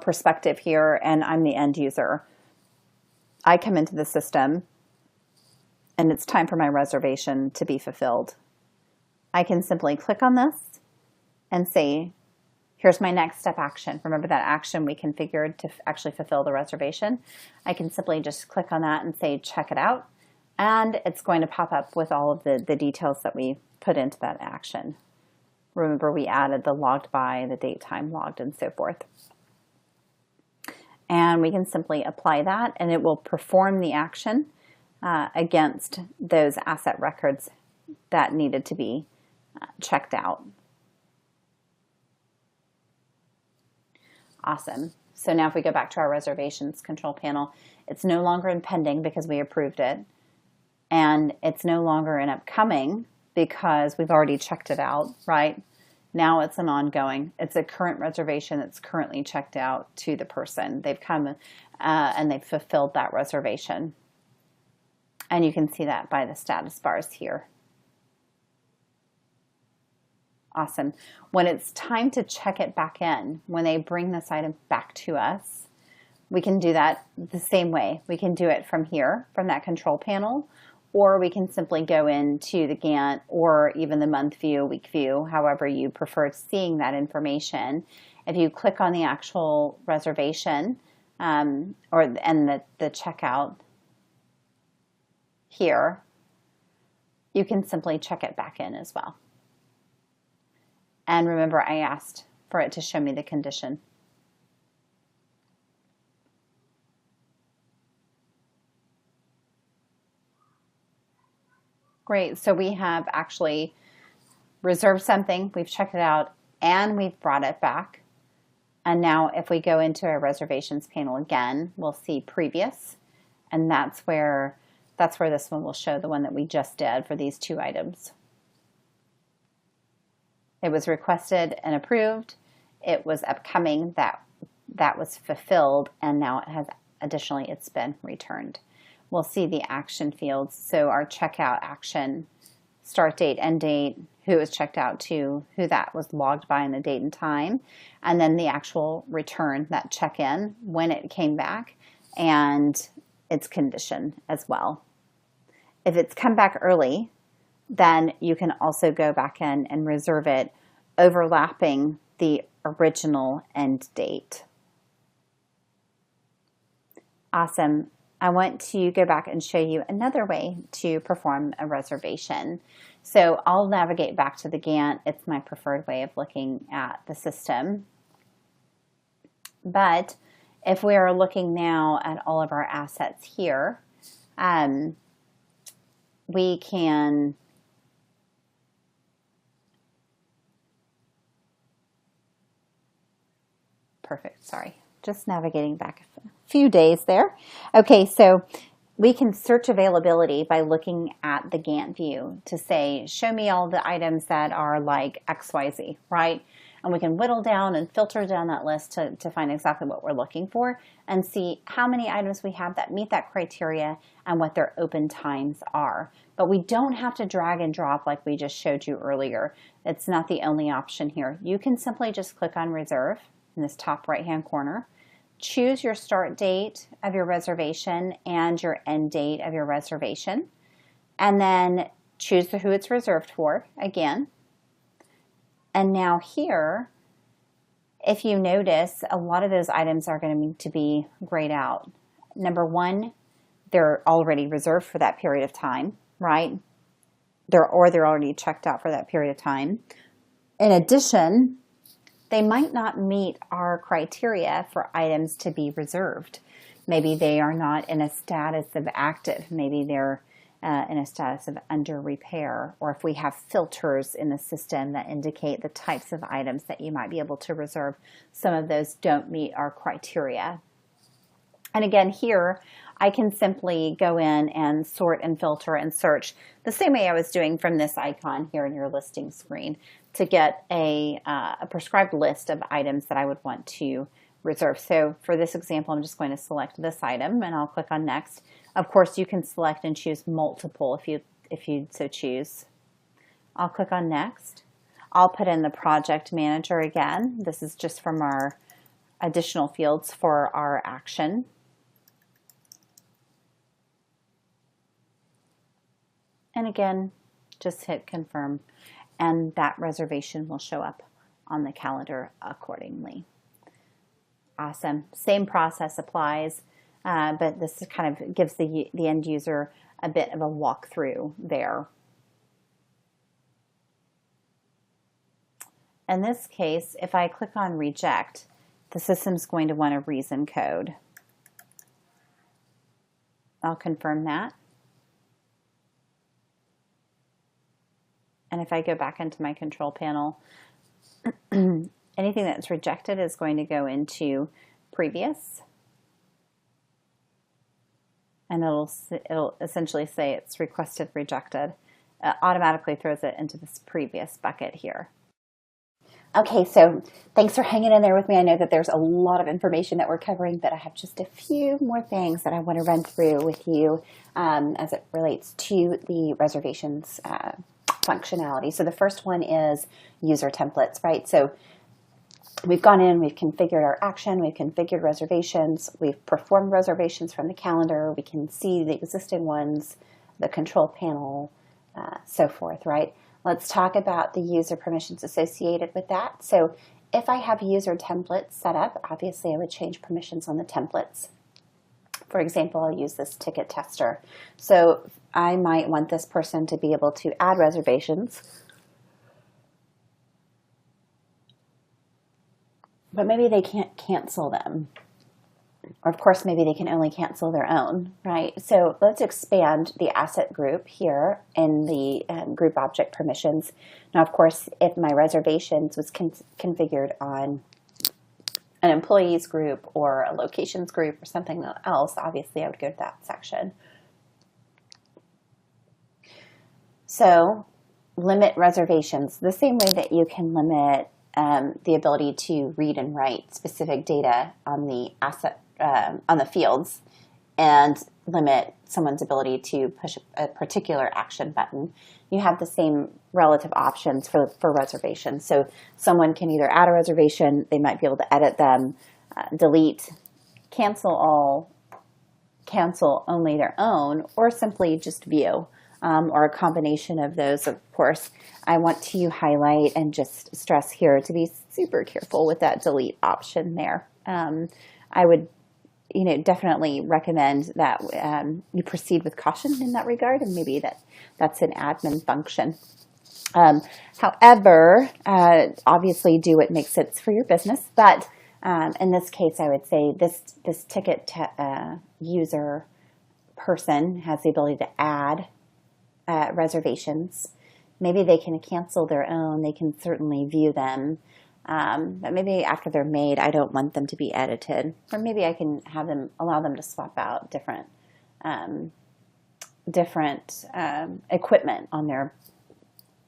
perspective here, and I'm the end user. I come into the system, and it's time for my reservation to be fulfilled. I can simply click on this and say, here's my next step action. Remember that action we configured to actually fulfill the reservation? I can simply just click on that and say, check it out. And it's going to pop up with all of the details that we put into that action. Remember, we added the logged by, the date time logged, and so forth. And we can simply apply that, and it will perform the action against those asset records that needed to be checked out. Awesome. So now if we go back to our reservations control panel, it's no longer in pending because we approved it. And it's no longer in upcoming because we've already checked it out, right? Now it's an ongoing. It's a current reservation that's currently checked out to the person. They've come and they've fulfilled that reservation. And you can see that by the status bars here. Awesome. When it's time to check it back in, when they bring this item back to us, we can do that the same way. We can do it from here, from that control panel, or we can simply go into the Gantt or even the month view, week view, however you prefer seeing that information. If you click on the actual reservation and the checkout here, you can simply check it back in as well. And remember, I asked for it to show me the condition. Great, so we have actually reserved something, we've checked it out, and we've brought it back. And now if we go into our reservations panel again, we'll see previous, and that's where this one will show the one that we just did for these two items. It was requested and approved. It was upcoming, that was fulfilled, and now it has additionally it's been returned. We'll see the action fields. So our checkout action, start date, end date, who it was checked out to, who that was logged by, and the date and time, and then the actual return, that check-in, when it came back, and its condition as well. If it's come back early, then you can also go back in and reserve it overlapping the original end date. Awesome. I want to go back and show you another way to perform a reservation. So I'll navigate back to the Gantt. It's my preferred way of looking at the system. But if we are looking now at all of our assets here, we can perfect, sorry, just navigating back a few days there. Okay, so we can search availability by looking at the Gantt view to say, show me all the items that are like XYZ, right? And we can whittle down and filter down that list to find exactly what we're looking for and see how many items we have that meet that criteria and what their open times are. But we don't have to drag and drop like we just showed you earlier. It's not the only option here. You can simply just click on reserve in this top right-hand corner. Choose your start date of your reservation and your end date of your reservation, and then choose who it's reserved for again. And now here, if you notice, a lot of those items are going to need to be grayed out. Number one, they're already reserved for that period of time, right? They're already checked out for that period of time. In addition, they might not meet our criteria for items to be reserved. Maybe they are not in a status of active. Maybe they're in a status of under repair, or if we have filters in the system that indicate the types of items that you might be able to reserve, some of those don't meet our criteria. And again, here, I can simply go in and sort and filter and search the same way I was doing from this icon here in your listing screen to get a prescribed list of items that I would want to reserve. So for this example, I'm just going to select this item and I'll click on next. Of course, you can select and choose multiple if you so choose. I'll click on next. I'll put in the project manager again. This is just from our additional fields for our action. And again, just hit confirm, and that reservation will show up on the calendar accordingly. Awesome. Same process applies, but this kind of gives the end user a bit of a walkthrough there. In this case, if I click on reject, the system's going to want a reason code. I'll confirm that. And if I go back into my control panel, anything that's rejected is going to go into previous. And it'll essentially say it's requested rejected. Automatically throws it into this previous bucket here. Okay, so thanks for hanging in there with me. I know that there's a lot of information that we're covering, but I have just a few more things that I want to run through with you as it relates to the reservations functionality. So the first one is user templates, right? So we've gone in, we've configured our action, we've configured reservations, we've performed reservations from the calendar, we can see the existing ones, the control panel, so forth, right? Let's talk about the user permissions associated with that. So if I have user templates set up, obviously I would change permissions on the templates. For example, I'll use this ticket tester. So I might want this person to be able to add reservations, but maybe they can't cancel them. Or of course, maybe they can only cancel their own, right? So let's expand the asset group here in the group object permissions. Now, of course, if my reservations was configured on an employees group or a locations group or something else, obviously I would go to that section. So limit reservations the same way that you can limit the ability to read and write specific data on the asset on the fields and limit someone's ability to push a particular action button. You have the same relative options for reservations. So someone can either add a reservation, they might be able to edit them, delete, cancel all, cancel only their own, or simply just view, or a combination of those, of course. I want to highlight and just stress here to be super careful with that delete option there. I would definitely recommend that you proceed with caution in that regard, and maybe that's an admin function. However, obviously do what makes sense for your business, but in this case, I would say this ticket user person has the ability to add reservations. Maybe they can cancel their own, they can certainly view them. But maybe after they're made, I don't want them to be edited. Or maybe I can allow them to swap out different equipment on their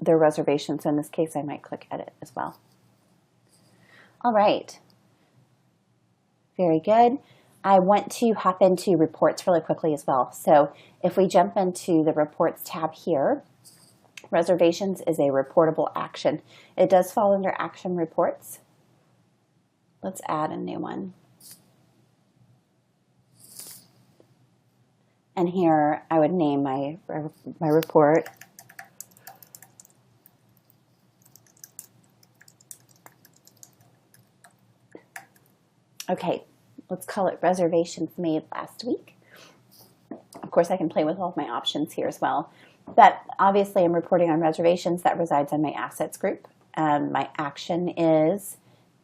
reservations. So in this case, I might click edit as well. All right. Very good. I want to hop into reports really quickly as well. So if we jump into the reports tab here, reservations is a reportable action. It does fall under action reports. Let's add a new one. And here I would name my report okay, let's call it reservations made last week. Of course, I can play with all of my options here as well. But obviously, I'm reporting on reservations that resides in my assets group. My action is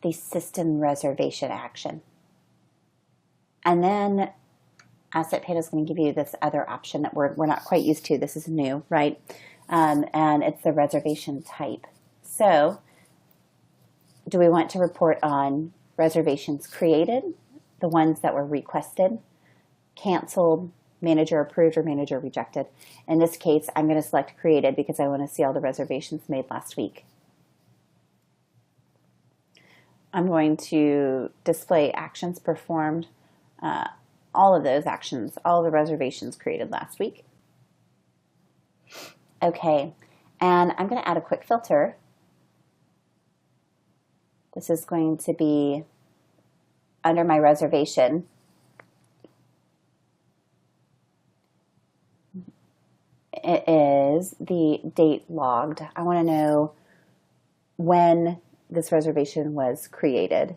the system reservation action. And then Asset Panda is going to give you this other option that we're not quite used to. This is new, right? And it's the reservation type. So do we want to report on reservations created, the ones that were requested, canceled, manager approved, or manager rejected? In this case, I'm going to select created because I want to see all the reservations made last week. I'm going to display actions performed, all of those actions, all the reservations created last week. Okay, and I'm going to add a quick filter. This is going to be under my reservation. It is the date logged. I want to know when this reservation was created.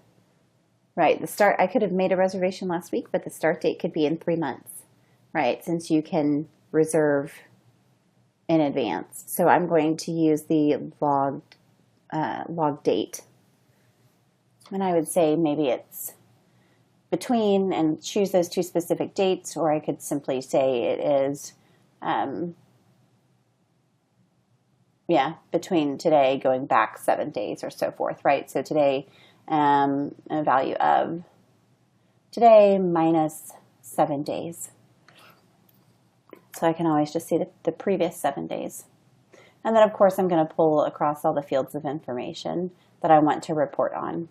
Right, I could have made a reservation last week, but the start date could be in 3 months, right? Since you can reserve in advance. So I'm going to use the log date. And I would say maybe it's between and choose those two specific dates, or I could simply say it is, between today going back 7 days or so forth, right? So today, a value of today minus 7 days. So I can always just see the previous 7 days. And then, of course, I'm going to pull across all the fields of information that I want to report on.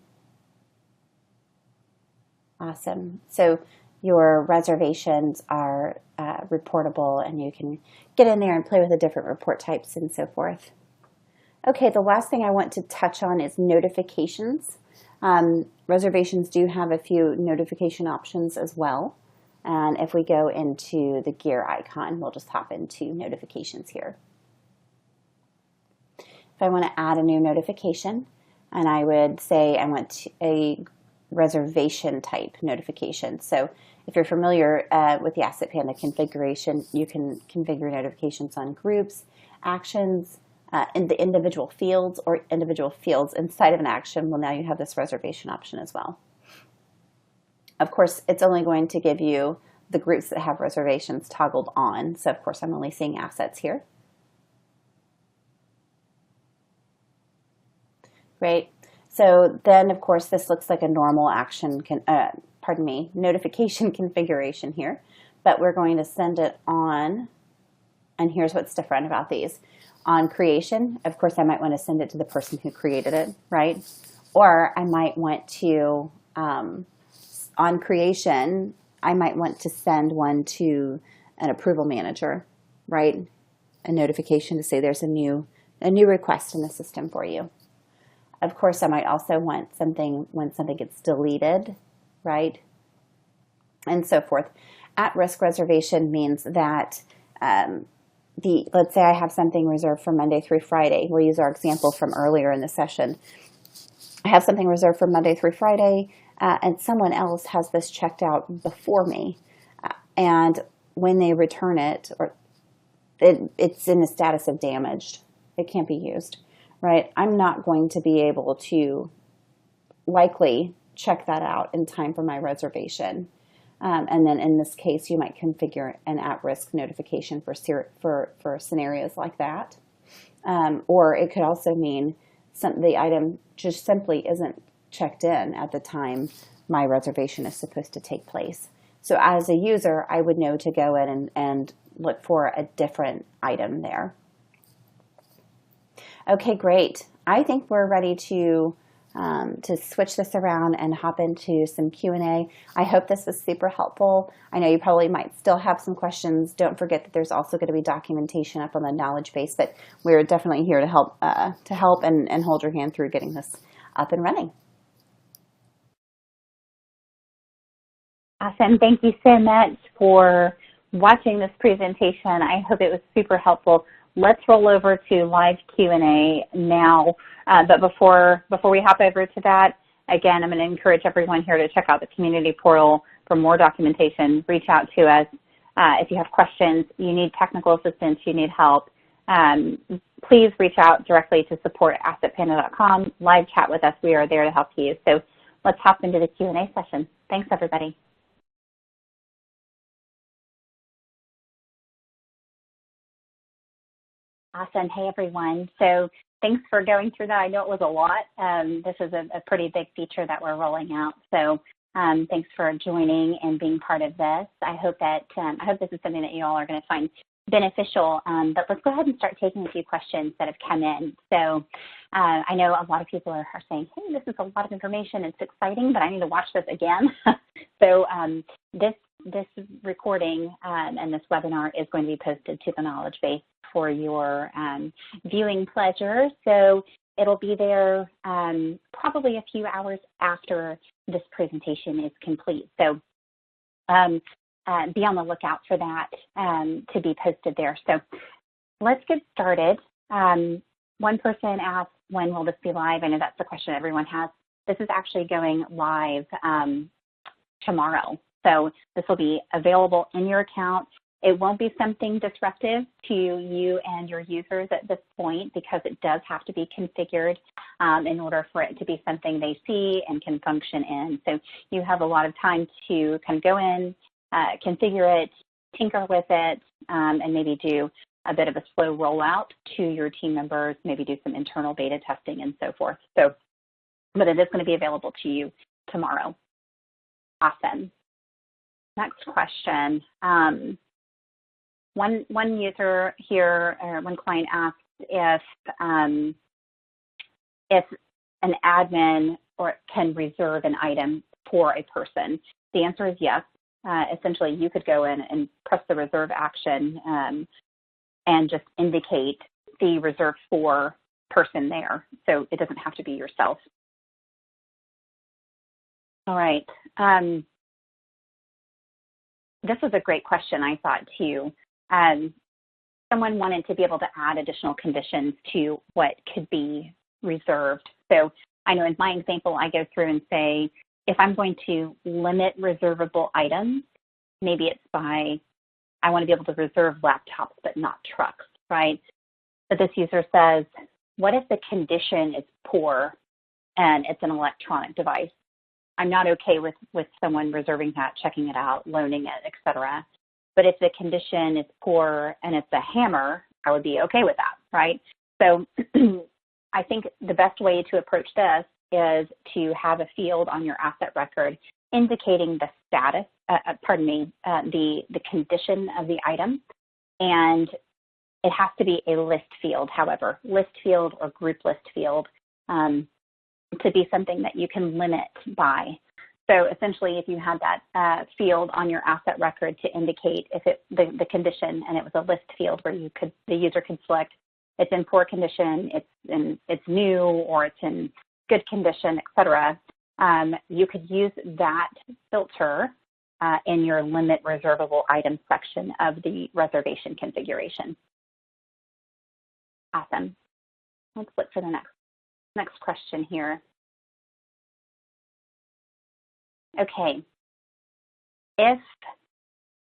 Awesome. So your reservations are reportable, and you can get in there and play with the different report types and so forth. Okay, the last thing I want to touch on is notifications. Reservations do have a few notification options as well. And if we go into the gear icon, we'll just hop into notifications here. If I want to add a new notification, and I would say I want a reservation type notification. So if you're familiar with the Asset Panda configuration, you can configure notifications on groups, actions, in the individual fields, or individual fields inside of an action. Well, now you have this reservation option as well. Of course, it's only going to give you the groups that have reservations toggled on. So of course, I'm only seeing assets here. Great. So then, of course, this looks like a normal action, notification configuration here, but we're going to send it on, and here's what's different about these. On creation, of course, I might want to send it to the person who created it, right? Or I might want to, on creation, I might want to send one to an approval manager, right? A notification to say there's a new request in the system for you. Of course, I might also want something when something gets deleted, right? And so forth. At-risk reservation means that let's say I have something reserved for Monday through Friday. We'll use our example from earlier in the session. I have something reserved for Monday through Friday, and someone else has this checked out before me. And when they return it, or it's in the status of damaged, it can't be used. Right? I'm not going to be able to likely check that out in time for my reservation. And then in this case, you might configure an at-risk notification for scenarios like that. Or it could also mean the item just simply isn't checked in at the time my reservation is supposed to take place. So as a user, I would know to go in and look for a different item there. Okay, great. I think we're ready to switch this around and hop into some Q&A. I hope this was super helpful. I know you probably might still have some questions. Don't forget that there's also going to be documentation up on the knowledge base, but we're definitely here to help and hold your hand through getting this up and running. Awesome. Thank you so much for watching this presentation. I hope it was super helpful. Let's roll over to live Q&A now. But before we hop over to that, again, I'm going to encourage everyone here to check out the community portal for more documentation. Reach out to us if you have questions, you need technical assistance, you need help. Please reach out directly to support@assetpanda.com. Live chat with us. We are there to help you. So let's hop into the Q&A session. Thanks, everybody. Awesome. Hey, everyone. So thanks for going through that. I know it was a lot. This is a pretty big feature that we're rolling out. So thanks for joining and being part of this. I hope this is something that you all are going to find beneficial. But let's go ahead and start taking a few questions that have come in. So I know a lot of people are saying, hey, this is a lot of information. It's exciting, but I need to watch this again. So this recording and this webinar is going to be posted to the knowledge base for your viewing pleasure. So it'll be there probably a few hours after this presentation is complete. So be on the lookout for that to be posted there. So let's get started. One person asked, when will this be live? I know that's the question everyone has. This is actually going live tomorrow. So this will be available in your account It won't be something disruptive to you and your users at this point because it does have to be configured in order for it to be something they see and can function in. So you have a lot of time to kind of go in, configure it, tinker with it, and maybe do a bit of a slow rollout to your team members, maybe do some internal beta testing and so forth. So, but it is going to be available to you tomorrow. Awesome. Next question. One user here, or one client asked if an admin can reserve an item for a person. The answer is yes. Essentially, you could go in and press the reserve action and just indicate the reserved for person there. So it doesn't have to be yourself. All right. This is a great question, I thought, too. Someone wanted to be able to add additional conditions to what could be reserved. So I know in my example, I go through and say, if I'm going to limit reservable items, maybe it's by, I want to be able to reserve laptops but not trucks, right? But this user says, what if the condition is poor and it's an electronic device? I'm not okay with someone reserving that, checking it out, loaning it, et cetera. But if the condition is poor and it's a hammer, I would be okay with that, right? So I think the best way to approach this is to have a field on your asset record indicating the status, the condition of the item. And it has to be a list field, however, list field or group list field to be something that you can limit by. So essentially, if you had that field on your asset record to indicate if the condition, and it was a list field where the user could select it's in poor condition, it's new, or it's in good condition, et cetera, you could use that filter in your limit reservable items section of the reservation configuration. Awesome. Let's look for the next question here. Okay.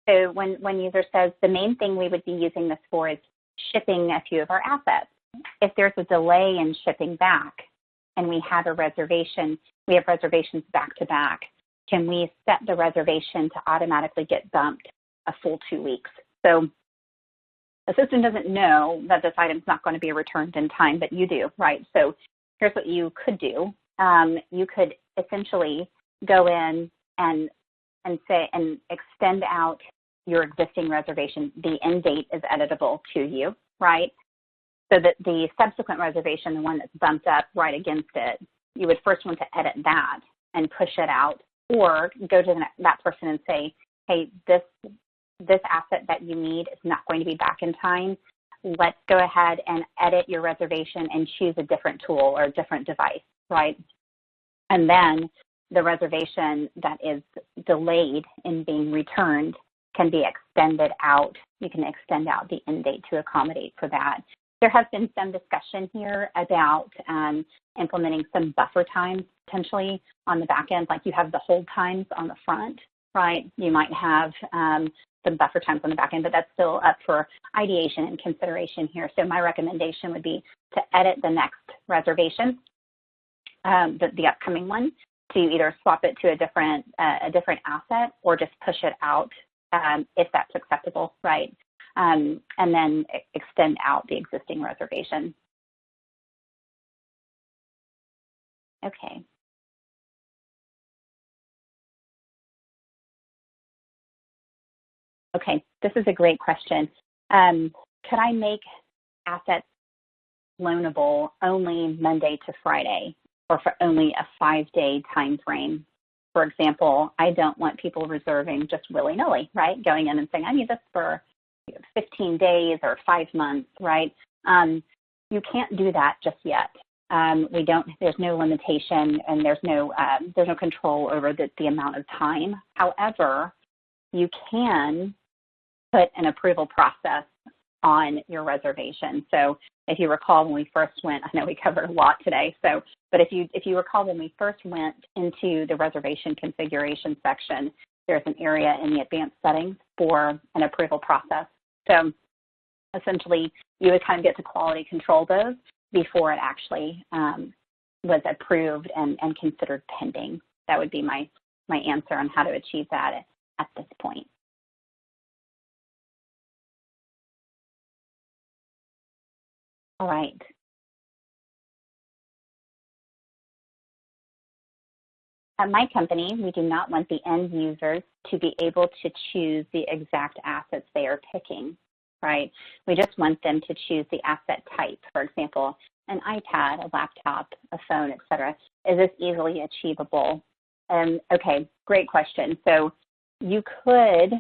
So when user says the main thing we would be using this for is shipping a few of our assets. If there's a delay in shipping back and we have a reservation, we have reservations back to back, can we set the reservation to automatically get bumped a full 2 weeks? So the system doesn't know that this item's not going to be returned in time, but you do, right? So here's what you could do. You could essentially go in and extend out your existing reservation. The end date is editable to you, right? So that the subsequent reservation, the one that's bumped up right against it, you would first want to edit that and push it out, or go to that person and say, hey, this asset that you need is not going to be back in time. Let's go ahead and edit your reservation and choose a different tool or a different device, right? And then the reservation that is delayed in being returned can be extended out. You can extend out the end date to accommodate for that. There has been some discussion here about implementing some buffer times potentially on the back end, like you have the hold times on the front, right? You might have some buffer times on the back end, but that's still up for ideation and consideration here. So my recommendation would be to edit the next reservation, the upcoming one, to either swap it to a different asset or just push it out if that's acceptable, right? And then extend out the existing reservation. Okay. Okay, this is a great question. Could I make assets loanable only Monday to Friday, or for only a 5-day time frame? For example, I don't want people reserving just willy-nilly, right? Going in and saying, I need this for 15 days or 5 months, right? You can't do that just yet. There's no limitation, and there's no control over the amount of time. However, you can put an approval process on your reservation. So if you recall when we first went, I know we covered a lot today, but if you recall when we first went into the reservation configuration section, there's an area in the advanced settings for an approval process. So essentially, you would kind of get to quality control those before it actually was approved and considered pending. That would be my answer on how to achieve that at this point. All right. At my company, we do not want the end users to be able to choose the exact assets they are picking, right? We just want them to choose the asset type. For example, an iPad, a laptop, a phone, et cetera. Is this easily achievable? Okay, great question. So you could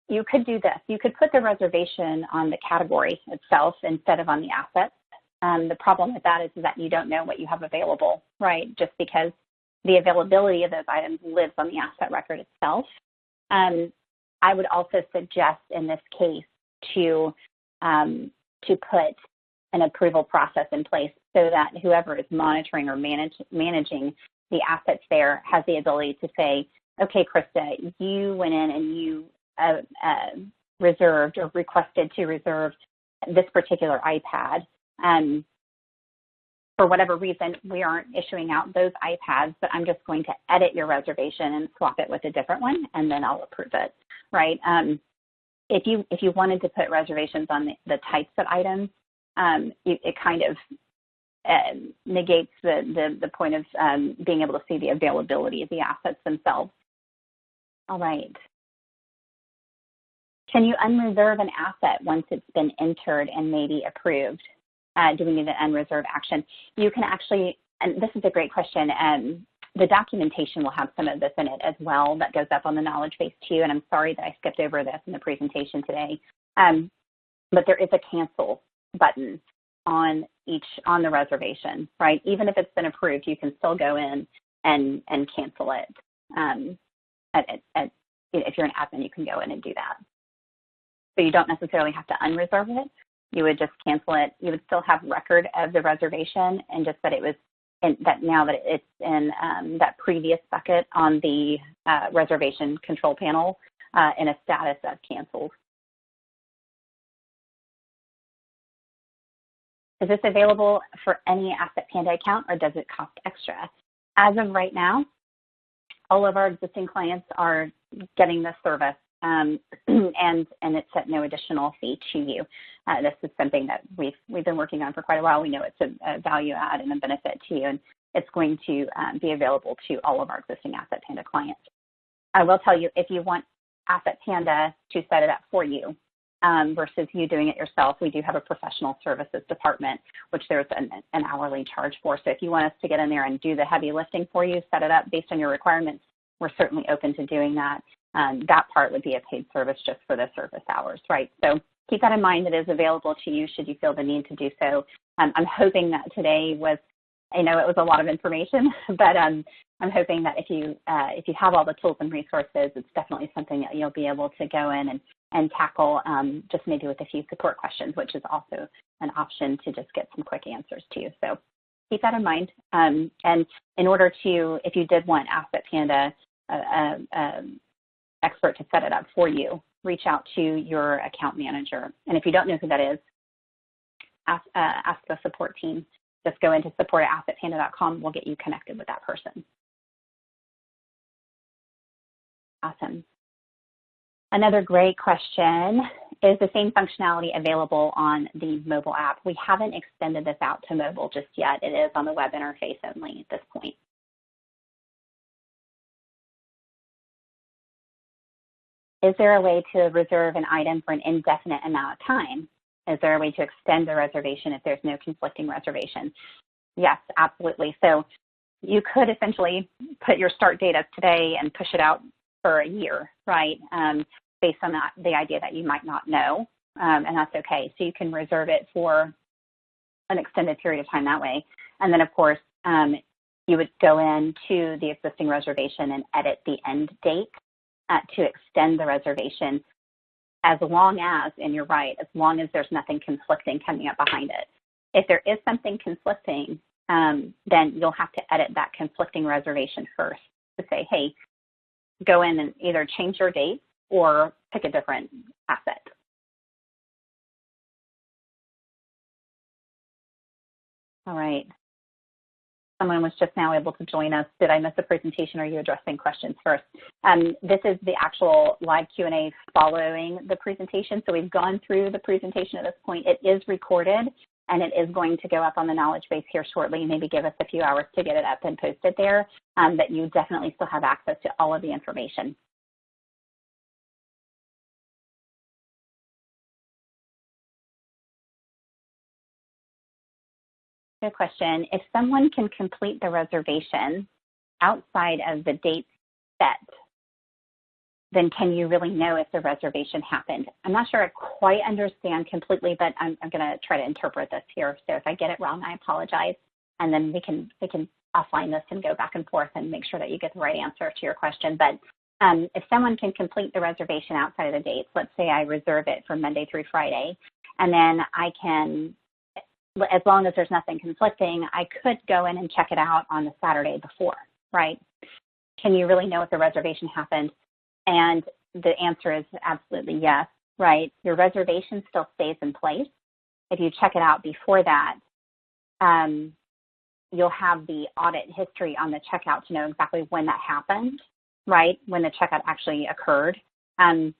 you could do this. You could put the reservation on the category itself instead of on the assets. The problem with that is that you don't know what you have available, right? Just because the availability of those items lives on the asset record itself. I would also suggest in this case to put an approval process in place so that whoever is monitoring or managing the assets there has the ability to say, okay, Krista, you went in and you reserved or requested to reserve this particular iPad. For whatever reason, we aren't issuing out those iPads, but I'm just going to edit your reservation and swap it with a different one, and then I'll approve it, right? If you wanted to put reservations on the types of items, it kind of negates the point of being able to see the availability of the assets themselves. All right. Can you unreserve an asset once it's been entered and maybe approved? Do we need an unreserved action? You can actually, and this is a great question, the documentation will have some of this in it as well that goes up on the knowledge base too, and I'm sorry that I skipped over this in the presentation today, but there is a cancel button on the reservation, right? Even if it's been approved, you can still go in and cancel it. If you're an admin, you can go in and do that. So you don't necessarily have to unreserve it. You would just cancel it. You would still have record of the reservation, and just that it was now that it's in that previous bucket on the reservation control panel in a status of canceled. Is this available for any Asset Panda account, or does it cost extra? As of right now, all of our existing clients are getting this service, and it's at no additional fee to you. This is something that we've been working on for quite a while. We know it's a value add and a benefit to you, and it's going to be available to all of our existing Asset Panda clients. I will tell you, if you want Asset Panda to set it up for you versus you doing it yourself, we do have a professional services department, which there's an hourly charge for. So if you want us to get in there and do the heavy lifting for you, set it up based on your requirements, we're certainly open to doing that. That part would be a paid service just for the service hours, right? So keep that in mind. It is available to you should you feel the need to do so. I'm hoping that today was, I know it was a lot of information, but I'm hoping that if you have all the tools and resources, it's definitely something that you'll be able to go in and tackle just maybe with a few support questions, which is also an option to just get some quick answers to. So keep that in mind. And in order to, if you did want Asset Panda expert to set it up for you, reach out to your account manager. And if you don't know who that is, ask the support team. Just go into support@assetpanda.com. We'll get you connected with that person. Awesome. Another great question, is the same functionality available on the mobile app? We haven't extended this out to mobile just yet. It is on the web interface only at this point. Is there a way to reserve an item for an indefinite amount of time? Is there a way to extend the reservation if there's no conflicting reservation? Yes, absolutely. So you could essentially put your start date as today and push it out for a year, right? Based on the idea that you might not know, and that's okay. So you can reserve it for an extended period of time that way. And then, of course, you would go into the existing reservation and edit the end date to extend the reservation, as long as, and you're right, as long as there's nothing conflicting coming up behind it. If there is something conflicting, then you'll have to edit that conflicting reservation first to say, hey, go in and either change your date or pick a different asset. All right. Someone was just now able to join us. Did I miss the presentation? Or are you addressing questions first? This is the actual live Q&A following the presentation. So we've gone through the presentation at this point. It is recorded, and it is going to go up on the knowledge base here shortly. Maybe give us a few hours to get it up and posted there, but you definitely still have access to all of the information. Good question. If someone can complete the reservation outside of the date set, then can you really know if the reservation happened? I'm not sure I quite understand completely, but I'm going to try to interpret this here. So if I get it wrong, I apologize. And then we can offline this and go back and forth and make sure that you get the right answer to your question. But if someone can complete the reservation outside of the dates, let's say I reserve it for Monday through Friday, and then I can, as long as there's nothing conflicting, I could go in and check it out on the Saturday before, right? Can you really know if the reservation happened? And the answer is absolutely yes, right? Your reservation still stays in place. If you check it out before that, you'll have the audit history on the checkout to know exactly when that happened, right? When the checkout actually occurred. And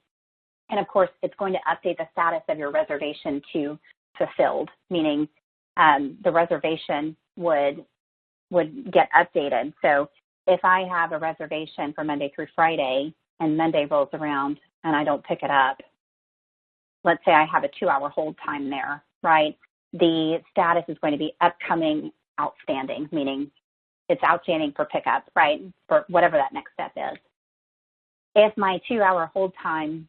of course, it's going to update the status of your reservation to fulfilled, meaning the reservation would get updated. So if I have a reservation for Monday through Friday and Monday rolls around and I don't pick it up, let's say I have a 2-hour hold time there, right? The status is going to be upcoming outstanding, meaning it's outstanding for pickup, right? For whatever that next step is. If my 2-hour hold time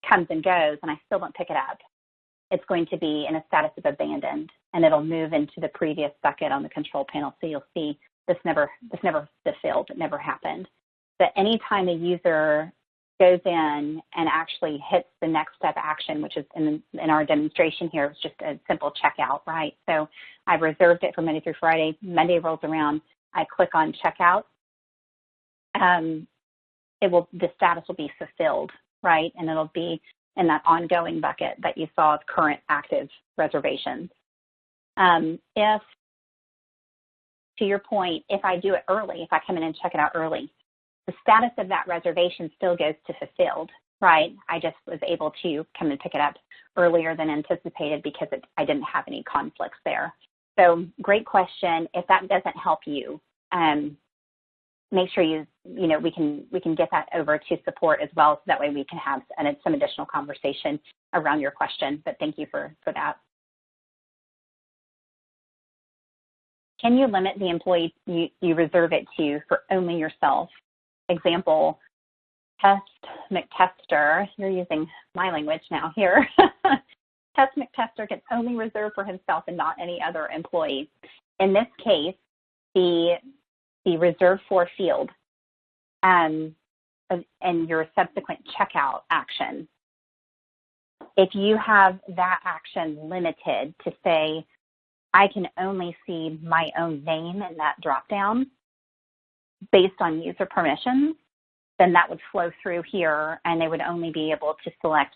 comes and goes and I still don't pick it up, it's going to be in a status of abandoned, and it'll move into the previous bucket on the control panel. So you'll see this never fulfilled, it never happened. But anytime a user goes in and actually hits the next step action, which is in our demonstration here, it's just a simple checkout, right? So I've reserved it for Monday through Friday. Monday rolls around, I click on checkout. The status will be fulfilled, right? And it'll be in that ongoing bucket that you saw of current active reservations. If, to your point, if I do it early, if I come in and check it out early, the status of that reservation still goes to fulfilled, right? I just was able to come and pick it up earlier than anticipated because I didn't have any conflicts there. So great question. If that doesn't help you, make sure we can get that over to support as well, so that way we can have some additional conversation around your question. But thank you for that. Can you limit the employee you reserve it to for only yourself? Example, Test McTester, you're using my language now here. Test McTester can only reserve for himself and not any other employee. In this case, the reserve for field and your subsequent checkout action, if you have that action limited to say, I can only see my own name in that dropdown based on user permissions, then that would flow through here and they would only be able to select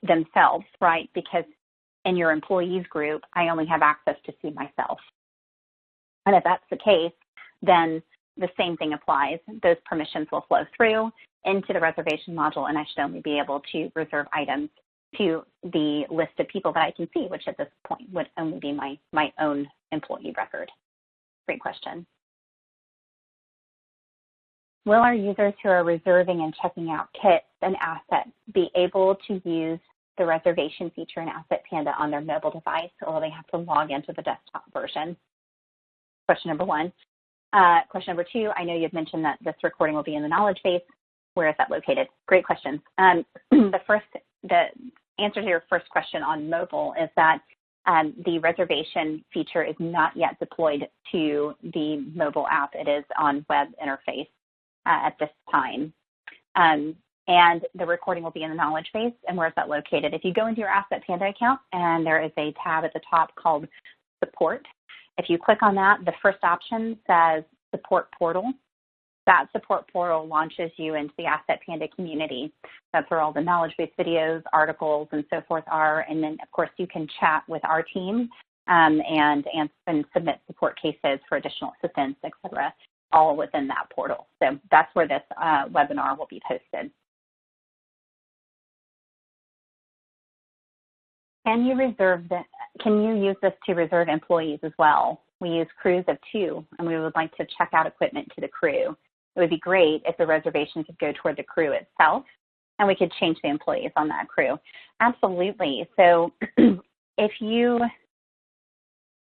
themselves, right? Because in your employees group, I only have access to see myself. And if that's the case, then the same thing applies. Those permissions will flow through into the reservation module, and I should only be able to reserve items to the list of people that I can see, which at this point would only be my own employee record. Great question. Will our users who are reserving and checking out kits and assets be able to use the reservation feature in Asset Panda on their mobile device, or will they have to log into the desktop version? Question number one. Question number two, I know you've mentioned that this recording will be in the knowledge base. Where is that located? Great questions. The answer to your first question on mobile is that the reservation feature is not yet deployed to the mobile app. It is on web interface at this time. And the recording will be in the knowledge base. And where is that located? If you go into your Asset Panda account, and there is a tab at the top called Support, If you click on that, the first option says Support Portal. That support portal launches you into the Asset Panda community. That's where all the knowledge-based videos, articles, and so forth are. And then, of course, you can chat with our team and submit support cases for additional assistance, et cetera, all within that portal. So that's where this webinar will be posted. Can you use this to reserve employees as well? We use crews of 2, and we would like to check out equipment to the crew. It would be great if the reservation could go toward the crew itself, and we could change the employees on that crew. Absolutely. So if you,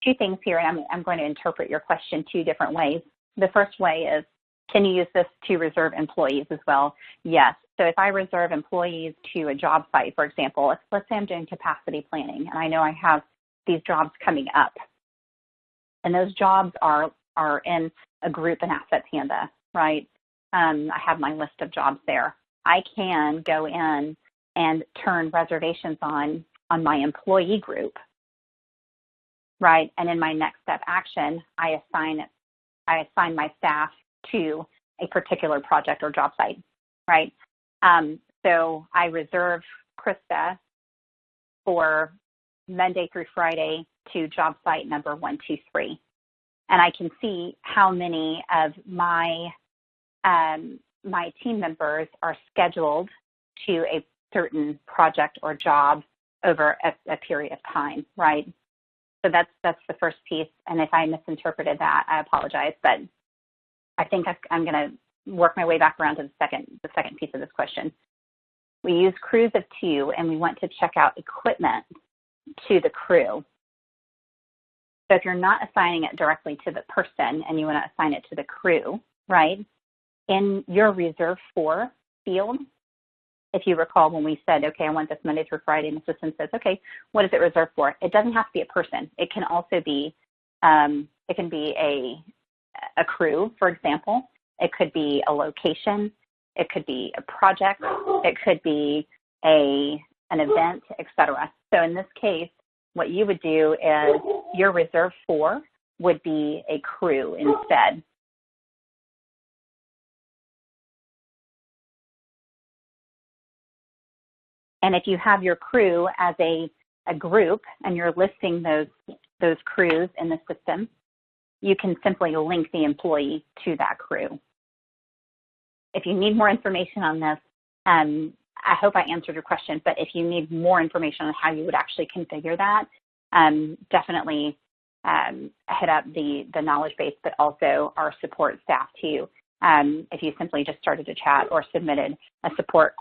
2 things here, and I'm going to interpret your question 2 different ways. The first way is, can you use this to reserve employees as well? Yes. So if I reserve employees to a job site, for example, let's say I'm doing capacity planning, and I know I have these jobs coming up, and those jobs are in a group in Asset Panda, right? I have my list of jobs there. I can go in and turn reservations on my employee group, right? And in my next step action, I assign my staff to a particular project or job site, right? So I reserve Krista for Monday through Friday to job site number 123. And I can see how many of my team members are scheduled to a certain project or job over a period of time, right? So that's the first piece. And if I misinterpreted that, I apologize. But I think I'm going to work my way back around to the second piece of this question. We use crews of 2, and we want to check out equipment to the crew. So if you're not assigning it directly to the person and you want to assign it to the crew, right, in your Reserve For field, if you recall when we said, okay, I want this Monday through Friday, and the system says, okay, what is it reserved for? It doesn't have to be a person. It can also be, it can be a crew, for example. It could be a location. It could be a project. It could be an event, et cetera. So in this case, what you would do is your Reserve For would be a crew instead. And if you have your crew as a group and you're listing those crews in the system, you can simply link the employee to that crew. If you need more information on this, I hope I answered your question, but if you need more information on how you would actually configure that, definitely hit up the knowledge base, but also our support staff too. If you simply just started a chat or submitted a support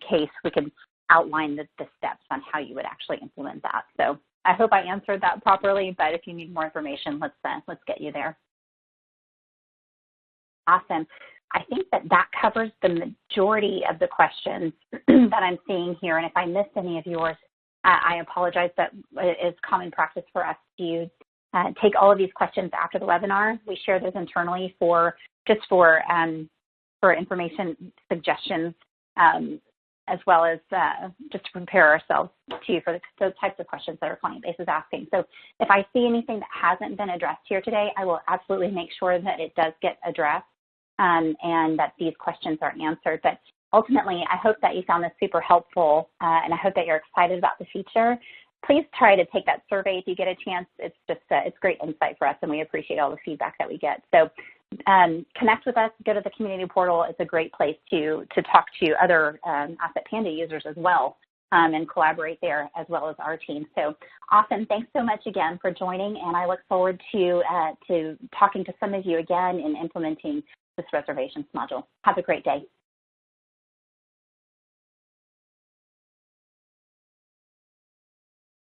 case, we could outline the steps on how you would actually implement that. So I hope I answered that properly, but if you need more information, let's get you there. Awesome. I think that covers the majority of the questions that I'm seeing here. And if I missed any of yours, I apologize, but it is common practice for us to take all of these questions after the webinar. We share those internally for information suggestions, as well as just to prepare ourselves too for those types of questions that our client base is asking. So if I see anything that hasn't been addressed here today, I will absolutely make sure that it does get addressed. And that these questions are answered. But ultimately, I hope that you found this super helpful, and I hope that you're excited about the feature. Please try to take that survey if you get a chance. It's just it's great insight for us, and we appreciate all the feedback that we get. So connect with us. Go to the community portal. It's a great place to talk to other Asset Panda users as well, and collaborate there as well as our team. So awesome. Thanks so much again for joining, and I look forward to talking to some of you again and implementing this reservations module. Have a great day.